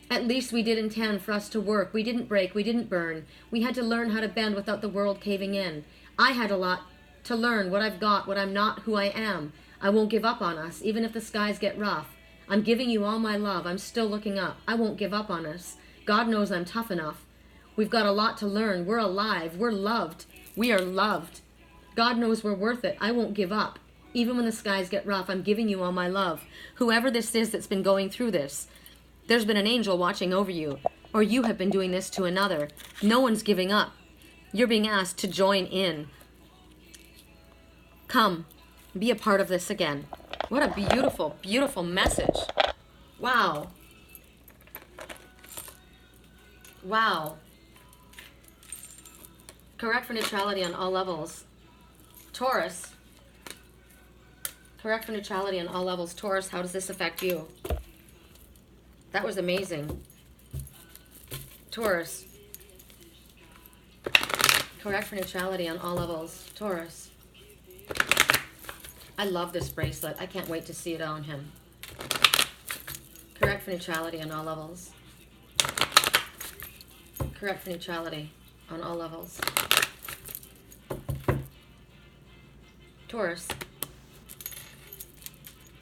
At least we did intend for us to work. We didn't break. We didn't burn. We had to learn how to bend without the world caving in. I had a lot to learn, what I've got, what I'm not, who I am. I won't give up on us, even if the skies get rough. I'm giving you all my love. I'm still looking up. I won't give up on us. God knows I'm tough enough. We've got a lot to learn. We're alive. We're loved. We are loved. God knows we're worth it. I won't give up. Even when the skies get rough, I'm giving you all my love. Whoever this is that's been going through this, there's been an angel watching over you, or you have been doing this to another. No one's giving up. You're being asked to join in. Come, be a part of this again. What a beautiful, beautiful message. Wow. Wow. Correct for neutrality on all levels. Taurus. Correct for neutrality on all levels. Taurus, how does this affect you? That was amazing. Taurus. Correct for neutrality on all levels. Taurus. I love this bracelet. I can't wait to see it on him. Correct for neutrality on all levels. Correct for neutrality on all levels. Taurus.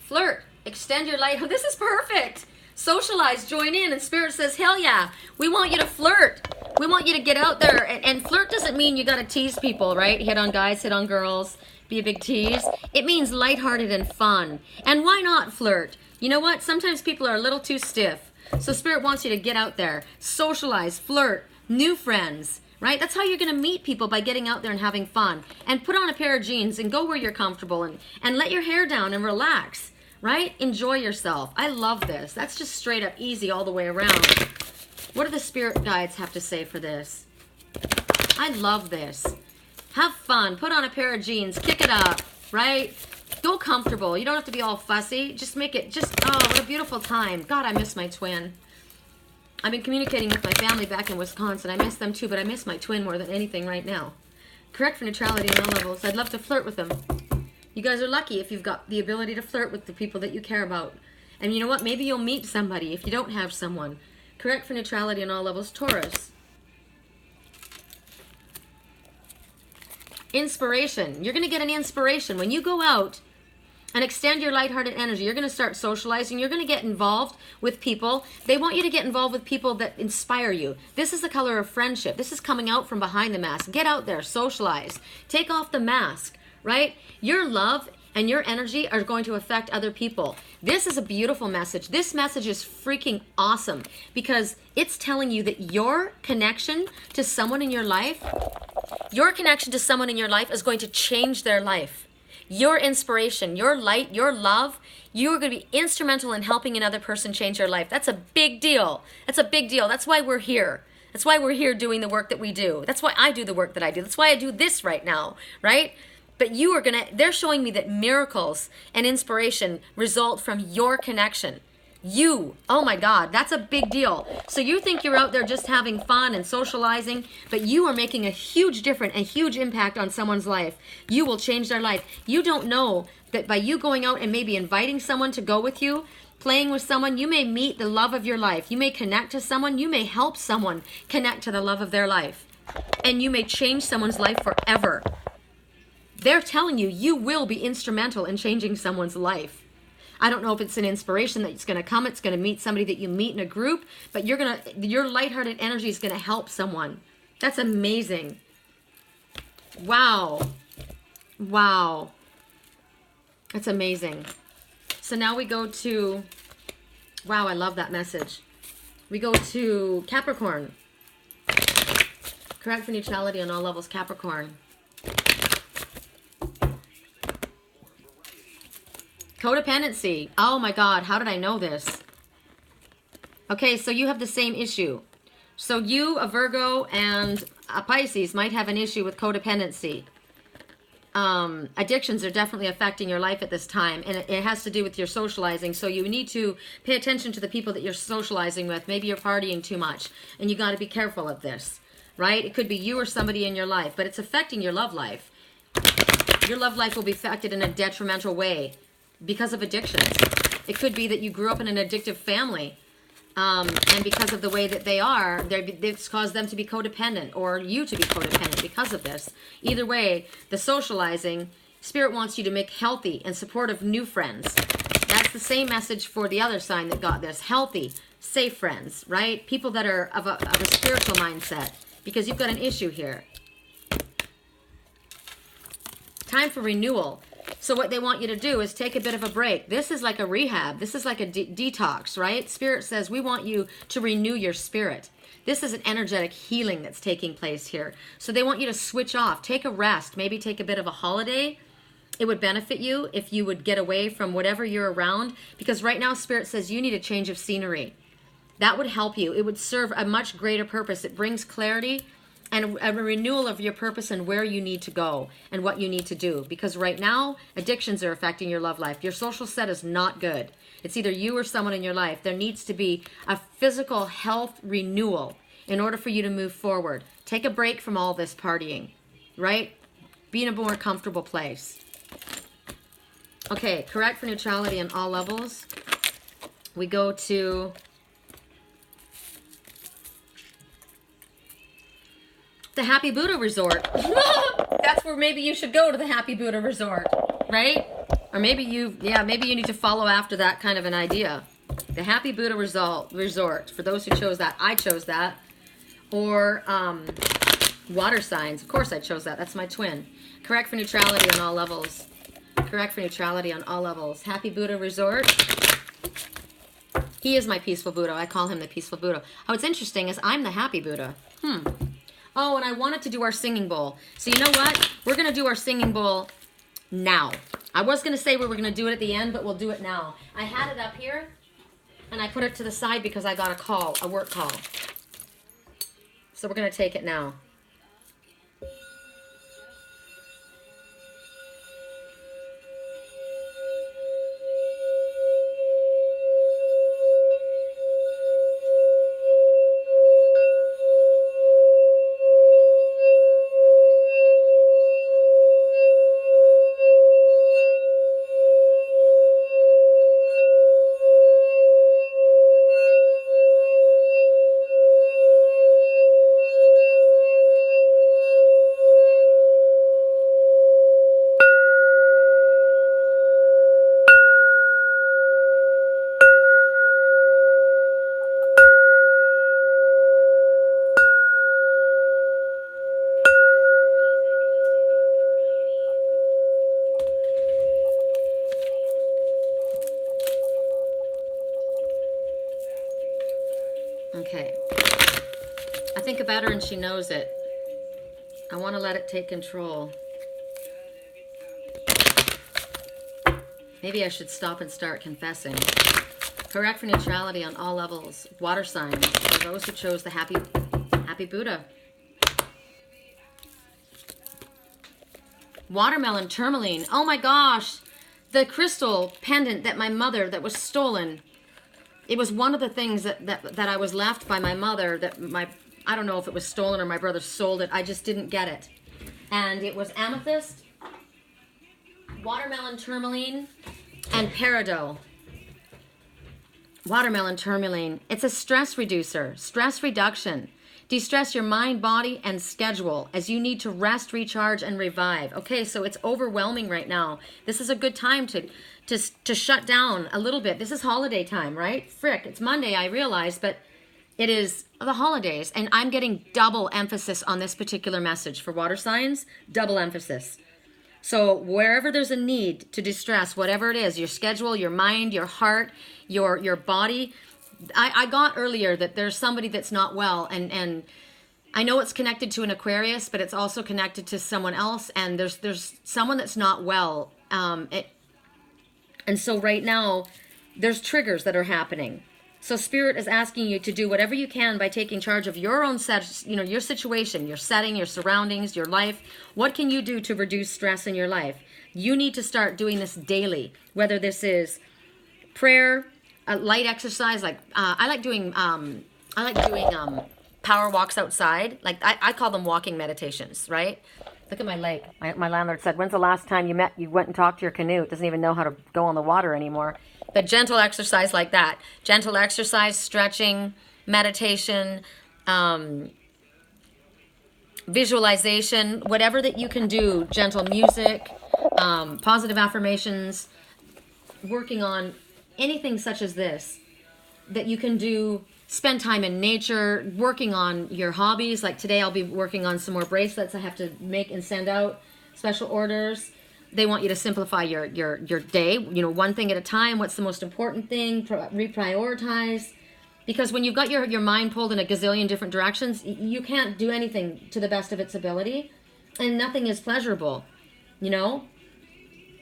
Flirt. Extend your light. Oh, this is perfect. Socialize. Join in. And Spirit says, hell yeah. We want you to flirt. We want you to get out there. And flirt doesn't mean you got to tease people, right? Hit on guys, hit on girls. Be a big tease. It means lighthearted and fun. And why not flirt? You know what? Sometimes people are a little too stiff. So Spirit wants you to get out there. Socialize. Flirt. New friends. Right? That's how you're going to meet people, by getting out there and having fun. And put on a pair of jeans and go where you're comfortable, and let your hair down and relax. Right? Enjoy yourself. I love this. That's just straight up easy all the way around. What do the spirit guides have to say for this? I love this. Have fun. Put on a pair of jeans. Kick it up. Right? Go comfortable. You don't have to be all fussy. Just make it oh, what a beautiful time. God, I miss my twin. I've been communicating with my family back in Wisconsin. I miss them too, but I miss my twin more than anything right now. Correct for neutrality on all levels. I'd love to flirt with them. You guys are lucky if you've got the ability to flirt with the people that you care about. And you know what? Maybe you'll meet somebody if you don't have someone. Correct for neutrality on all levels. Taurus. Inspiration. You're going to get an inspiration. When you go out and extend your lighthearted energy, you're going to start socializing. You're going to get involved with people. They want you to get involved with people that inspire you. This is the color of friendship. This is coming out from behind the mask. Get out there. Socialize. Take off the mask, right? Your love and your energy are going to affect other people. This is a beautiful message. This message is freaking awesome because it's telling you that your connection to someone in your life, is going to change their life. Your inspiration, your light, your love, you are going to be instrumental in helping another person change their life. That's a big deal. That's a big deal. That's why we're here. That's why we're here doing the work that we do. That's why I do the work that I do. That's why I do this right now, right? But they're showing me that miracles and inspiration result from your connection. You, oh my God, that's a big deal. So you think you're out there just having fun and socializing, but you are making a huge difference, a huge impact on someone's life. You will change their life. You don't know that by you going out and maybe inviting someone to go with you, playing with someone, you may meet the love of your life. You may connect to someone. You may help someone connect to the love of their life. And you may change someone's life forever. They're telling you, you will be instrumental in changing someone's life. I don't know if it's an inspiration that's going to come. It's going to meet somebody that you meet in a group, but your lighthearted energy is going to help someone. That's amazing. Wow. Wow. That's amazing. So now we go to, wow, I love that message. We go to Capricorn. Correct for neutrality on all levels, Capricorn. Codependency. Oh my God, how did I know this? Okay, so you have the same issue. So you, a Virgo, and a Pisces might have an issue with codependency. Addictions are definitely affecting your life at this time, and it has to do with your socializing. So you need to pay attention to the people that you're socializing with. Maybe you're partying too much, and you got to be careful of this, right? It could be you or somebody in your life, but it's affecting your love life. Your love life will be affected in a detrimental way because of addictions. It could be that you grew up in an addictive family, and because of the way that they are, it's caused them to be codependent, or you to be codependent because of this. Either way, the socializing, Spirit wants you to make healthy and supportive new friends. That's the same message for the other sign that got this. Healthy, safe friends, right? People that are of a spiritual mindset, because you've got an issue here. Time for renewal. So what they want you to do is take a bit of a break. This is like a rehab. This is like a detox, right? Spirit says we want you to renew your spirit. This is an energetic healing that's taking place here. So they want you to switch off, take a rest, maybe take a bit of a holiday. It would benefit you if you would get away from whatever you're around, because right now Spirit says you need a change of scenery. That would help you. It would serve a much greater purpose. It brings clarity and a renewal of your purpose and where you need to go and what you need to do. Because right now, addictions are affecting your love life. Your social set is not good. It's either you or someone in your life. There needs to be a physical health renewal in order for you to move forward. Take a break from all this partying, right? Be in a more comfortable place. Okay, correct for neutrality on all levels. We go to the Happy Buddha Resort. That's where maybe you should go, to the Happy Buddha Resort, right? Or maybe maybe you need to follow after that kind of an idea. The Happy Buddha Resort, for those who chose that. I chose that. Or water signs. Of course I chose that. That's my twin. Correct for neutrality on all levels. Correct for neutrality on all levels. Happy Buddha Resort. He is my peaceful Buddha. I call him the peaceful Buddha. Oh, what's interesting is I'm the happy Buddha. Oh, and I wanted to do our singing bowl. So you know what? We're going to do our singing bowl now. I was going to say we were going to do it at the end, but we'll do it now. I had it up here, and I put it to the side because I got a call, a work call. So we're going to take it now. Okay. I think about her and she knows it. I want to let it take control. Maybe I should stop and start confessing. Correct for neutrality on all levels. Water signs. For those who chose the happy Buddha. Watermelon tourmaline. Oh my gosh. The crystal pendant that my mother, that was stolen. It was one of the things that I was left by my mother, that I don't know if it was stolen or my brother sold it. I just didn't get it. And it was amethyst, watermelon tourmaline, and peridot. Watermelon tourmaline. It's a stress reducer, stress reduction. De-stress your mind, body, and schedule as you need to rest, recharge, and revive. Okay, so it's overwhelming right now. This is a good time to shut down a little bit. This is holiday time, right? Frick, it's Monday, I realize, but it is the holidays, and I'm getting double emphasis on this particular message for water signs, double emphasis. So wherever there's a need to de-stress, whatever it is, your schedule, your mind, your heart, your body. I got earlier that there's somebody that's not well, and I know it's connected to an Aquarius, but it's also connected to someone else, and there's someone that's not well. And so right now, there's triggers that are happening. So Spirit is asking you to do whatever you can by taking charge of your own your situation, your setting, your surroundings, your life. What can you do to reduce stress in your life? You need to start doing this daily, whether this is prayer, light exercise. Like I like doing power walks outside. Like I call them walking meditations, right? Look at my lake. My landlord said, when's the last time you went and talked to your canoe? It doesn't even know how to go on the water anymore. But gentle exercise like that. Gentle exercise, stretching, meditation, visualization, whatever that you can do. Gentle music, positive affirmations, working on anything such as this that you can do. Spend time in nature, working on your hobbies. Like today I'll be working on some more bracelets I have to make and send out, special orders. They want you to simplify your day, you know, one thing at a time. What's the most important thing? Reprioritize. Because when you've got your mind pulled in a gazillion different directions, you can't do anything to the best of its ability. And nothing is pleasurable, you know?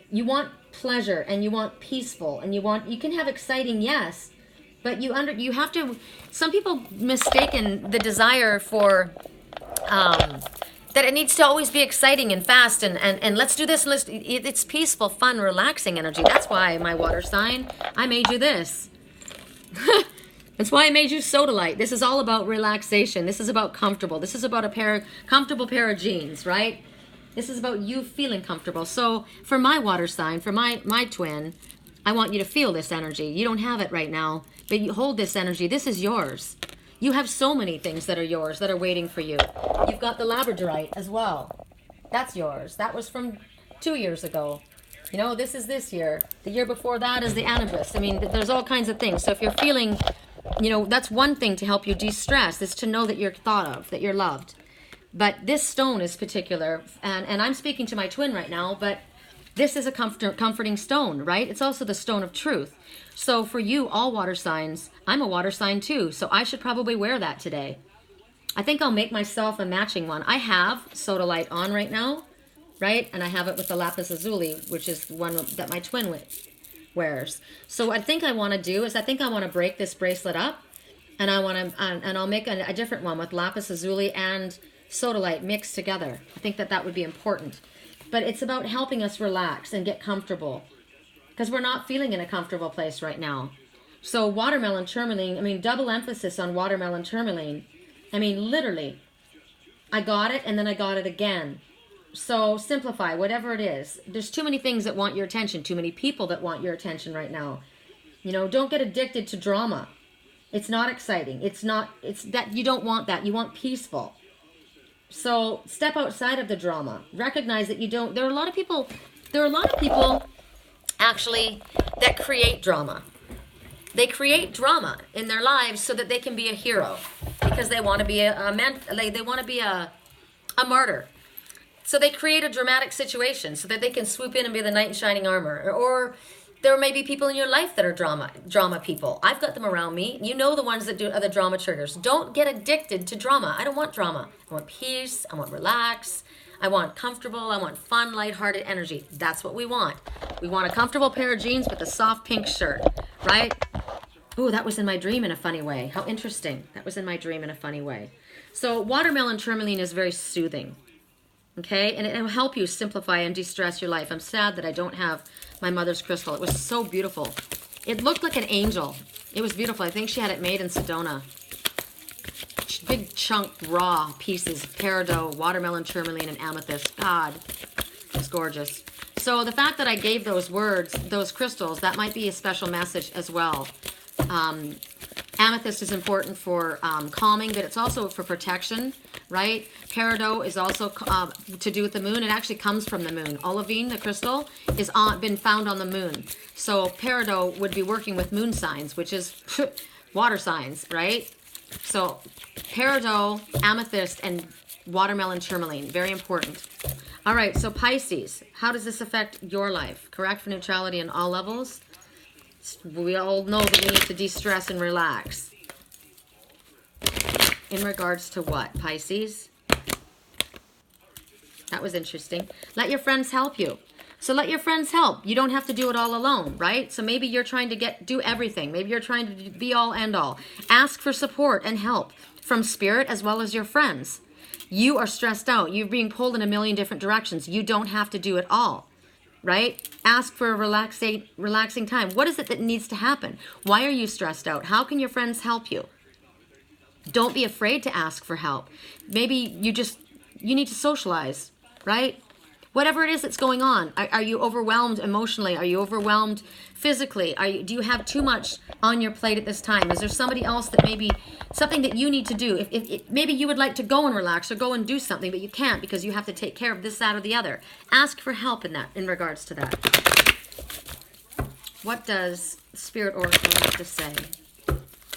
You want pleasure and you want peaceful and you can have exciting, yes. But you have to, some people mistaken the desire for, that it needs to always be exciting and fast and let's do this and it's peaceful, fun, relaxing energy. That's why my water sign, I made you this. That's why I made you Sodalite. This is all about relaxation. This is about comfortable. This is about a comfortable pair of jeans, right? This is about you feeling comfortable. So for my water sign, for my twin, I want you to feel this energy. You don't have it right now, but you hold this energy. This is yours. You have so many things that are yours, that are waiting for you. You've got the labradorite as well. That's yours. That was from 2 years ago. You know, this is this year. The year before that is the anubis. I mean, there's all kinds of things. So if you're feeling, you know, that's one thing to help you de-stress, is to know that you're thought of, that you're loved. But this stone is particular, and I'm speaking to my twin right now, but this is a comforting stone, right? It's also the stone of truth. So for you, all water signs, I'm a water sign too, so I should probably wear that today. I think I'll make myself a matching one. I have Sodalite on right now, right? And I have it with the Lapis Lazuli, which is one that my twin wears. So what I think I want to do is I think I want to break this bracelet up, and I want to, and I'll make a different one with Lapis Lazuli and Sodalite mixed together. I think that would be important. But it's about helping us relax and get comfortable, because we're not feeling in a comfortable place right now. So watermelon tourmaline, I mean, double emphasis on watermelon tourmaline. I mean, literally, I got it and then I got it again. So simplify, whatever it is. There's too many things that want your attention, too many people that want your attention right now. You know, don't get addicted to drama. It's not exciting. It's that you don't want that. You want peaceful. So step outside of the drama. Recognize that you don't, there are a lot of people actually that create drama. They create drama in their lives so that they can be a hero, because they want to be they want to be a martyr. So they create a dramatic situation so that they can swoop in and be the knight in shining armor. Or there may be people in your life that are drama people. I've got them around me. You know the ones that are the drama triggers. Don't get addicted to drama. I don't want drama. I want peace. I want relax. I want comfortable. I want fun, lighthearted energy. That's what we want. We want a comfortable pair of jeans with a soft pink shirt, right? Ooh, that was in my dream in a funny way. How interesting. That was in my dream in a funny way. So watermelon tourmaline is very soothing. Okay, and it will help you simplify and de-stress your life. I'm sad that I don't have my mother's crystal. It was so beautiful. It looked like an angel. It was beautiful. I think she had it made in Sedona. Big chunk raw pieces, peridot, watermelon tourmaline, and amethyst. God, it's gorgeous. So the fact that I gave those words, those crystals, that might be a special message as well. Amethyst is important for calming, but it's also for protection, right? Peridot is also to do with the moon. It actually comes from the moon. Olivine, the crystal, is been found on the moon. So peridot would be working with moon signs, which is water signs, right? So peridot, amethyst, and watermelon tourmaline, very important. All right, so Pisces, how does this affect your life? Correct for neutrality on all levels. We all know that we need to de-stress and relax. In regards to what, Pisces? That was interesting. Let your friends help you. So let your friends help. You don't have to do it all alone, right? So maybe you're trying to do everything. Maybe you're trying to be all and all. Ask for support and help from spirit as well as your friends. You are stressed out. You're being pulled in a million different directions. You don't have to do it all. Right? Ask for a relaxing time. What is it that needs to happen? Why are you stressed out? How can your friends help you? Don't be afraid to ask for help. Maybe you need to socialize, right? Whatever it is that's going on. Are you overwhelmed emotionally? Are you overwhelmed physically? Do you have too much on your plate at this time? Is there somebody else that maybe something that you need to do? If maybe you would like to go and relax or go and do something, but you can't because you have to take care of this, that, or the other. Ask for help in regards to that. What does Spirit Oracle have to say?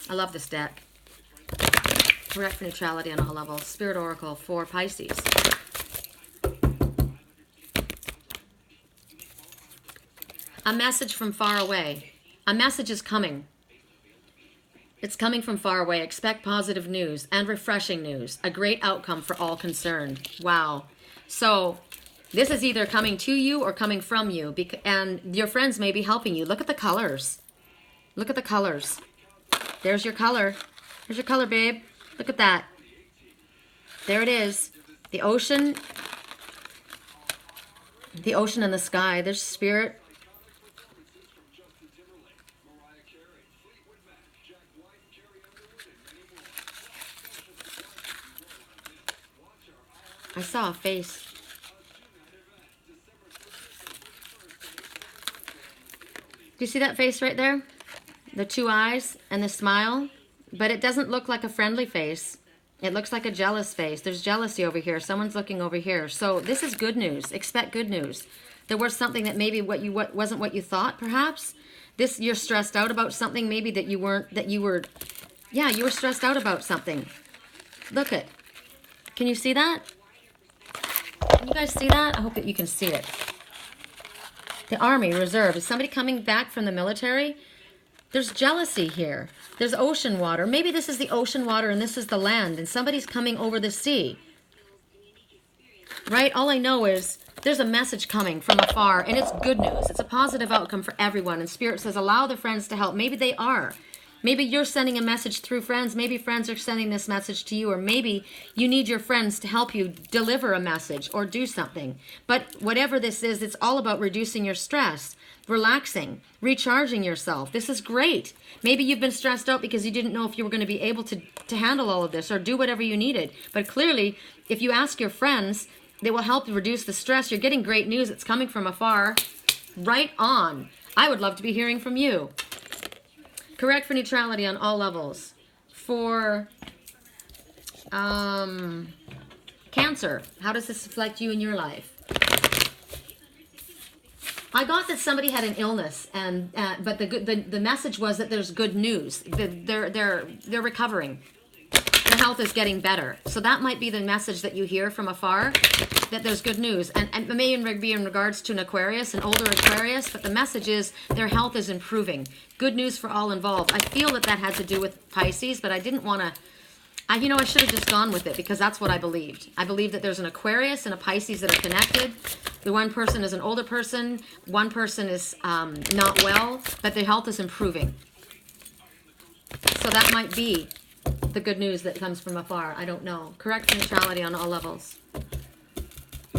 I love this deck. Correct for neutrality on all levels. Spirit Oracle for Pisces. A message from far away. A message is coming. It's coming from far away. Expect positive news and refreshing news. A great outcome for all concerned. Wow. So this is either coming to you or coming from you. And your friends may be helping you. Look at the colors. Look at the colors. There's your color. Here's your color, babe. Look at that. There it is. The ocean. The ocean and the sky. There's spirit. I saw a face. Do you see that face right there? The two eyes and the smile? But it doesn't look like a friendly face. It looks like a jealous face. There's jealousy over here. Someone's looking over here. So this is good news. Expect good news. There was something that maybe wasn't what you thought, perhaps. You're stressed out about something maybe that you were stressed out about something. Look it. Can you see that? Can you guys see that? I hope that you can see it. The Army, Reserve. Is somebody coming back from the military? There's jealousy here. There's ocean water. Maybe this is the ocean water and this is the land and somebody's coming over the sea. Right? All I know is there's a message coming from afar and it's good news. It's a positive outcome for everyone. And Spirit says, allow the friends to help. Maybe they are. Maybe you're sending a message through friends. Maybe friends are sending this message to you. Or maybe you need your friends to help you deliver a message or do something. But whatever this is, it's all about reducing your stress, relaxing, recharging yourself. This is great. Maybe you've been stressed out because you didn't know if you were going to be able to handle all of this or do whatever you needed. But clearly, if you ask your friends, they will help you reduce the stress. You're getting great news. It's coming from afar. Right on. I would love to be hearing from you. Correct for neutrality on all levels. For Cancer, how does this affect you in your life? I got that somebody had an illness, and but the message was that there's good news. They're recovering. Their health is getting better. So that might be the message that you hear from afar, that there's good news. And it may be in regards to an Aquarius, an older Aquarius, but the message is their health is improving. Good news for all involved. I feel that had to do with Pisces, but I didn't want to... I should have just gone with it because that's what I believed. I believe that there's an Aquarius and a Pisces that are connected. The one person is an older person. One person is not well, but their health is improving. So that might be the good news that comes from afar. I don't know. Correct neutrality on all levels.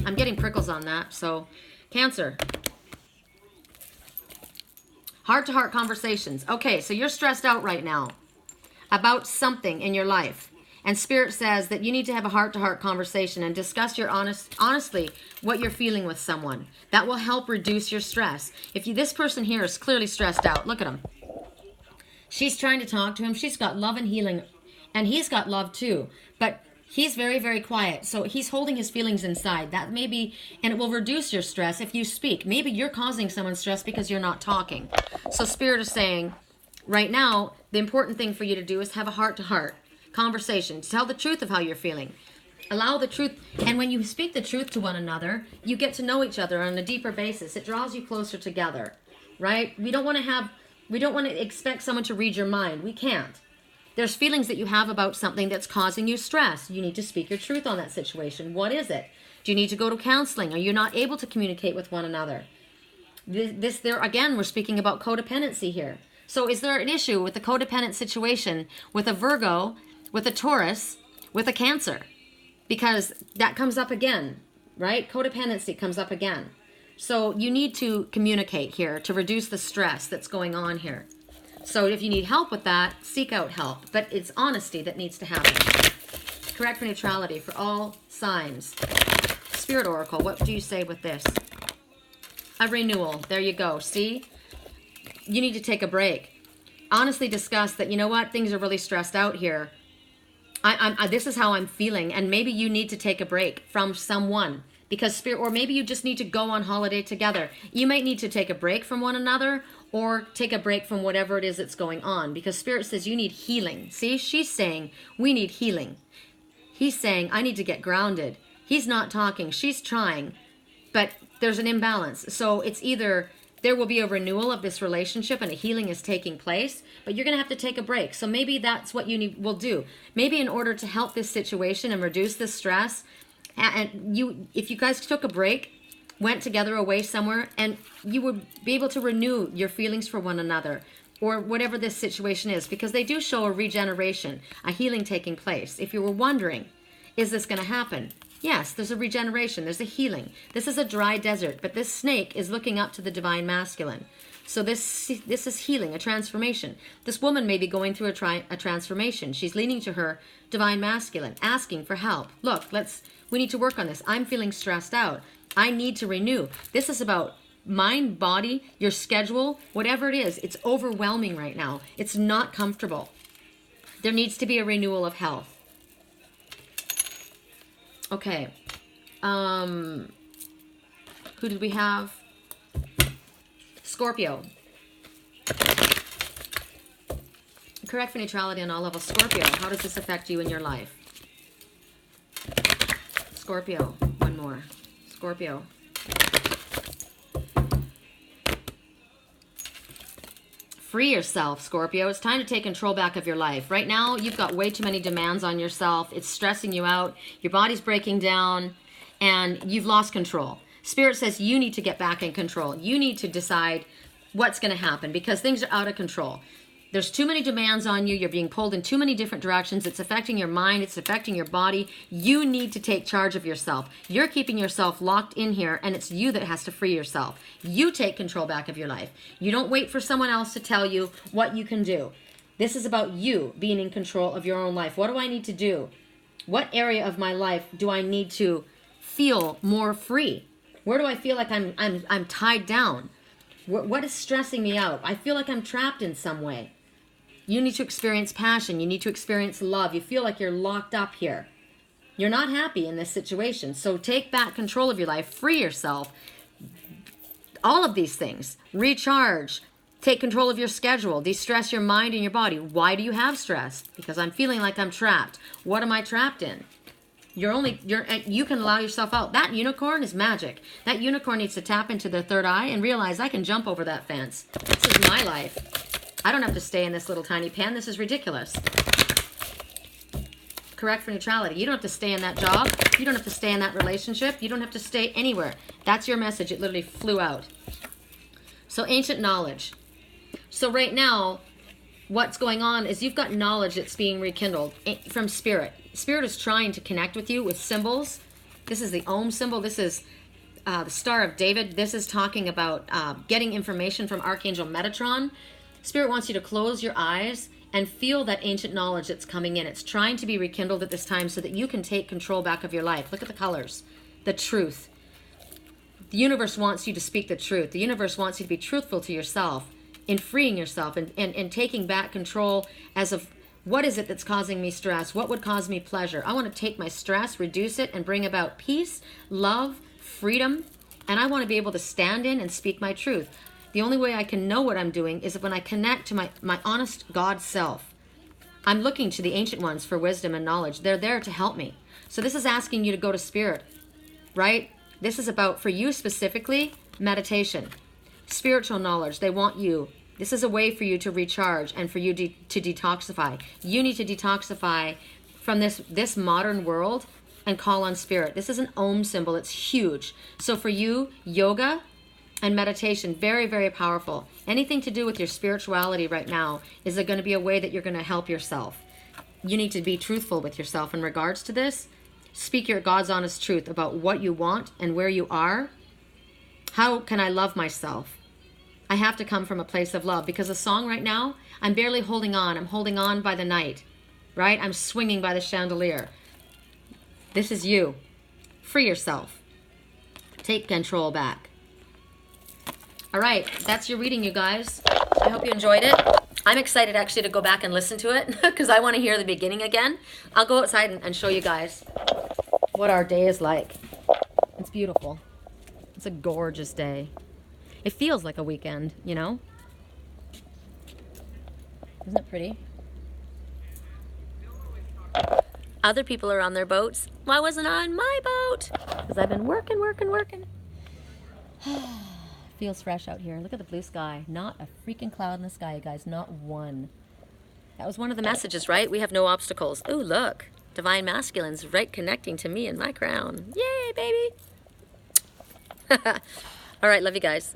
I'm getting prickles on that. So, Cancer. Heart-to-heart conversations. Okay, so you're stressed out right now about something in your life. And Spirit says that you need to have a heart-to-heart conversation and discuss honestly what you're feeling with someone. That will help reduce your stress. This person here is clearly stressed out. Look at him. She's trying to talk to him. She's got love and healing. And he's got love too. But he's very, very quiet. So he's holding his feelings inside. That may be, and it will reduce your stress if you speak. Maybe you're causing someone stress because you're not talking. So Spirit is saying, right now, the important thing for you to do is have a heart-to-heart conversation. Tell the truth of how you're feeling. Allow the truth. And when you speak the truth to one another, you get to know each other on a deeper basis. It draws you closer together, right? We don't want to expect someone to read your mind. We can't. There's feelings that you have about something that's causing you stress. You need to speak your truth on that situation. What is it? Do you need to go to counseling? Are you not able to communicate with one another? Again, we're speaking about codependency here. So is there an issue with the codependent situation with a Virgo, with a Taurus, with a Cancer? Because that comes up again, right? Codependency comes up again. So you need to communicate here to reduce the stress that's going on here. So if you need help with that, seek out help. But it's honesty that needs to happen. Correct for neutrality for all signs. Spirit Oracle, what do you say with this? A renewal. There you go. See? You need to take a break. Honestly discuss that, you know what? Things are really stressed out here. This is how I'm feeling. And maybe you need to take a break from someone. Because Spirit, or maybe you just need to go on holiday together. You might need to take a break from one another or take a break from whatever it is that's going on. Because Spirit says you need healing. See, she's saying we need healing. He's saying I need to get grounded. He's not talking. She's trying. But there's an imbalance. So it's either there will be a renewal of this relationship and a healing is taking place, but you're going to have to take a break. So maybe that's what you will do. Maybe in order to help this situation and reduce the stress, and if you guys took a break, went together away somewhere, and you would be able to renew your feelings for one another, or whatever this situation is, because they do show a regeneration, a healing taking place. If you were wondering, is this going to happen? Yes, there's a regeneration, there's a healing. This is a dry desert, but this snake is looking up to the divine masculine. So this is healing, a transformation. This woman may be going through a transformation. She's leaning to her divine masculine, asking for help. Look, we need to work on this. I'm feeling stressed out. I need to renew. This is about mind, body, your schedule, whatever it is. It's overwhelming right now. It's not comfortable. There needs to be a renewal of health. Okay. Who did we have? Scorpio. Correct for neutrality on all levels. Scorpio, how does this affect you in your life? Scorpio, one more. Scorpio. Free yourself, Scorpio. It's time to take control back of your life. Right now, you've got way too many demands on yourself. It's stressing you out. Your body's breaking down, and you've lost control. Spirit says you need to get back in control. You need to decide what's going to happen because things are out of control. There's too many demands on you. You're being pulled in too many different directions. It's affecting your mind. It's affecting your body. You need to take charge of yourself. You're keeping yourself locked in here, and it's you that has to free yourself. You take control back of your life. You don't wait for someone else to tell you what you can do. This is about you being in control of your own life. What do I need to do? What area of my life do I need to feel more free? Where do I feel like I'm tied down? What is stressing me out? I feel like I'm trapped in some way. You need to experience passion. You need to experience love. You feel like you're locked up here. You're not happy in this situation. So take back control of your life. Free yourself. All of these things. Recharge. Take control of your schedule. De-stress your mind and your body. Why do you have stress? Because I'm feeling like I'm trapped. What am I trapped in? You can allow yourself out. That unicorn is magic. That unicorn needs to tap into their third eye and realize I can jump over that fence. This is my life. I don't have to stay in this little tiny pen. This is ridiculous. Correct for neutrality. You don't have to stay in that job. You don't have to stay in that relationship. You don't have to stay anywhere. That's your message. It literally flew out. So ancient knowledge. So right now, what's going on is you've got knowledge that's being rekindled from Spirit. Spirit is trying to connect with you with symbols. This is the Om symbol. This is the Star of David. This is talking about getting information from Archangel Metatron. Spirit wants you to close your eyes and feel that ancient knowledge that's coming in. It's trying to be rekindled at this time so that you can take control back of your life. Look at the colors. The truth. The universe wants you to speak the truth. The universe wants you to be truthful to yourself in freeing yourself and taking back control as of what is it that's causing me stress? What would cause me pleasure? I want to take my stress, reduce it, and bring about peace, love, freedom, and I want to be able to stand in and speak my truth. The only way I can know what I'm doing is when I connect to my honest God self. I'm looking to the ancient ones for wisdom and knowledge. They're there to help me. So this is asking you to go to Spirit, right? This is about, for you specifically, meditation, spiritual knowledge. They want you. This is a way for you to recharge and for you to detoxify. You need to detoxify from this modern world and call on Spirit. This is an Om symbol. It's huge. So for you, yoga and meditation, very, very powerful. Anything to do with your spirituality right now is going to be a way that you're going to help yourself. You need to be truthful with yourself in regards to this. Speak your God's honest truth about what you want and where you are. How can I love myself? I have to come from a place of love because the song right now, I'm barely holding on. I'm holding on by the night, right? I'm swinging by the chandelier. This is you. Free yourself. Take control back. All right, that's your reading, you guys. I hope you enjoyed it. I'm excited actually to go back and listen to it because I want to hear the beginning again. I'll go outside and show you guys what our day is like. It's beautiful. It's a gorgeous day. It feels like a weekend, you know? Isn't it pretty? Other people are on their boats. Why wasn't I on my boat? Because I've been working. feels fresh out here. Look at the blue sky. Not a freaking cloud in the sky, you guys. Not one. That was one of the messages, right? We have no obstacles. Ooh, look. Divine Masculine's right connecting to me and my crown. Yay, baby. All right, love you guys.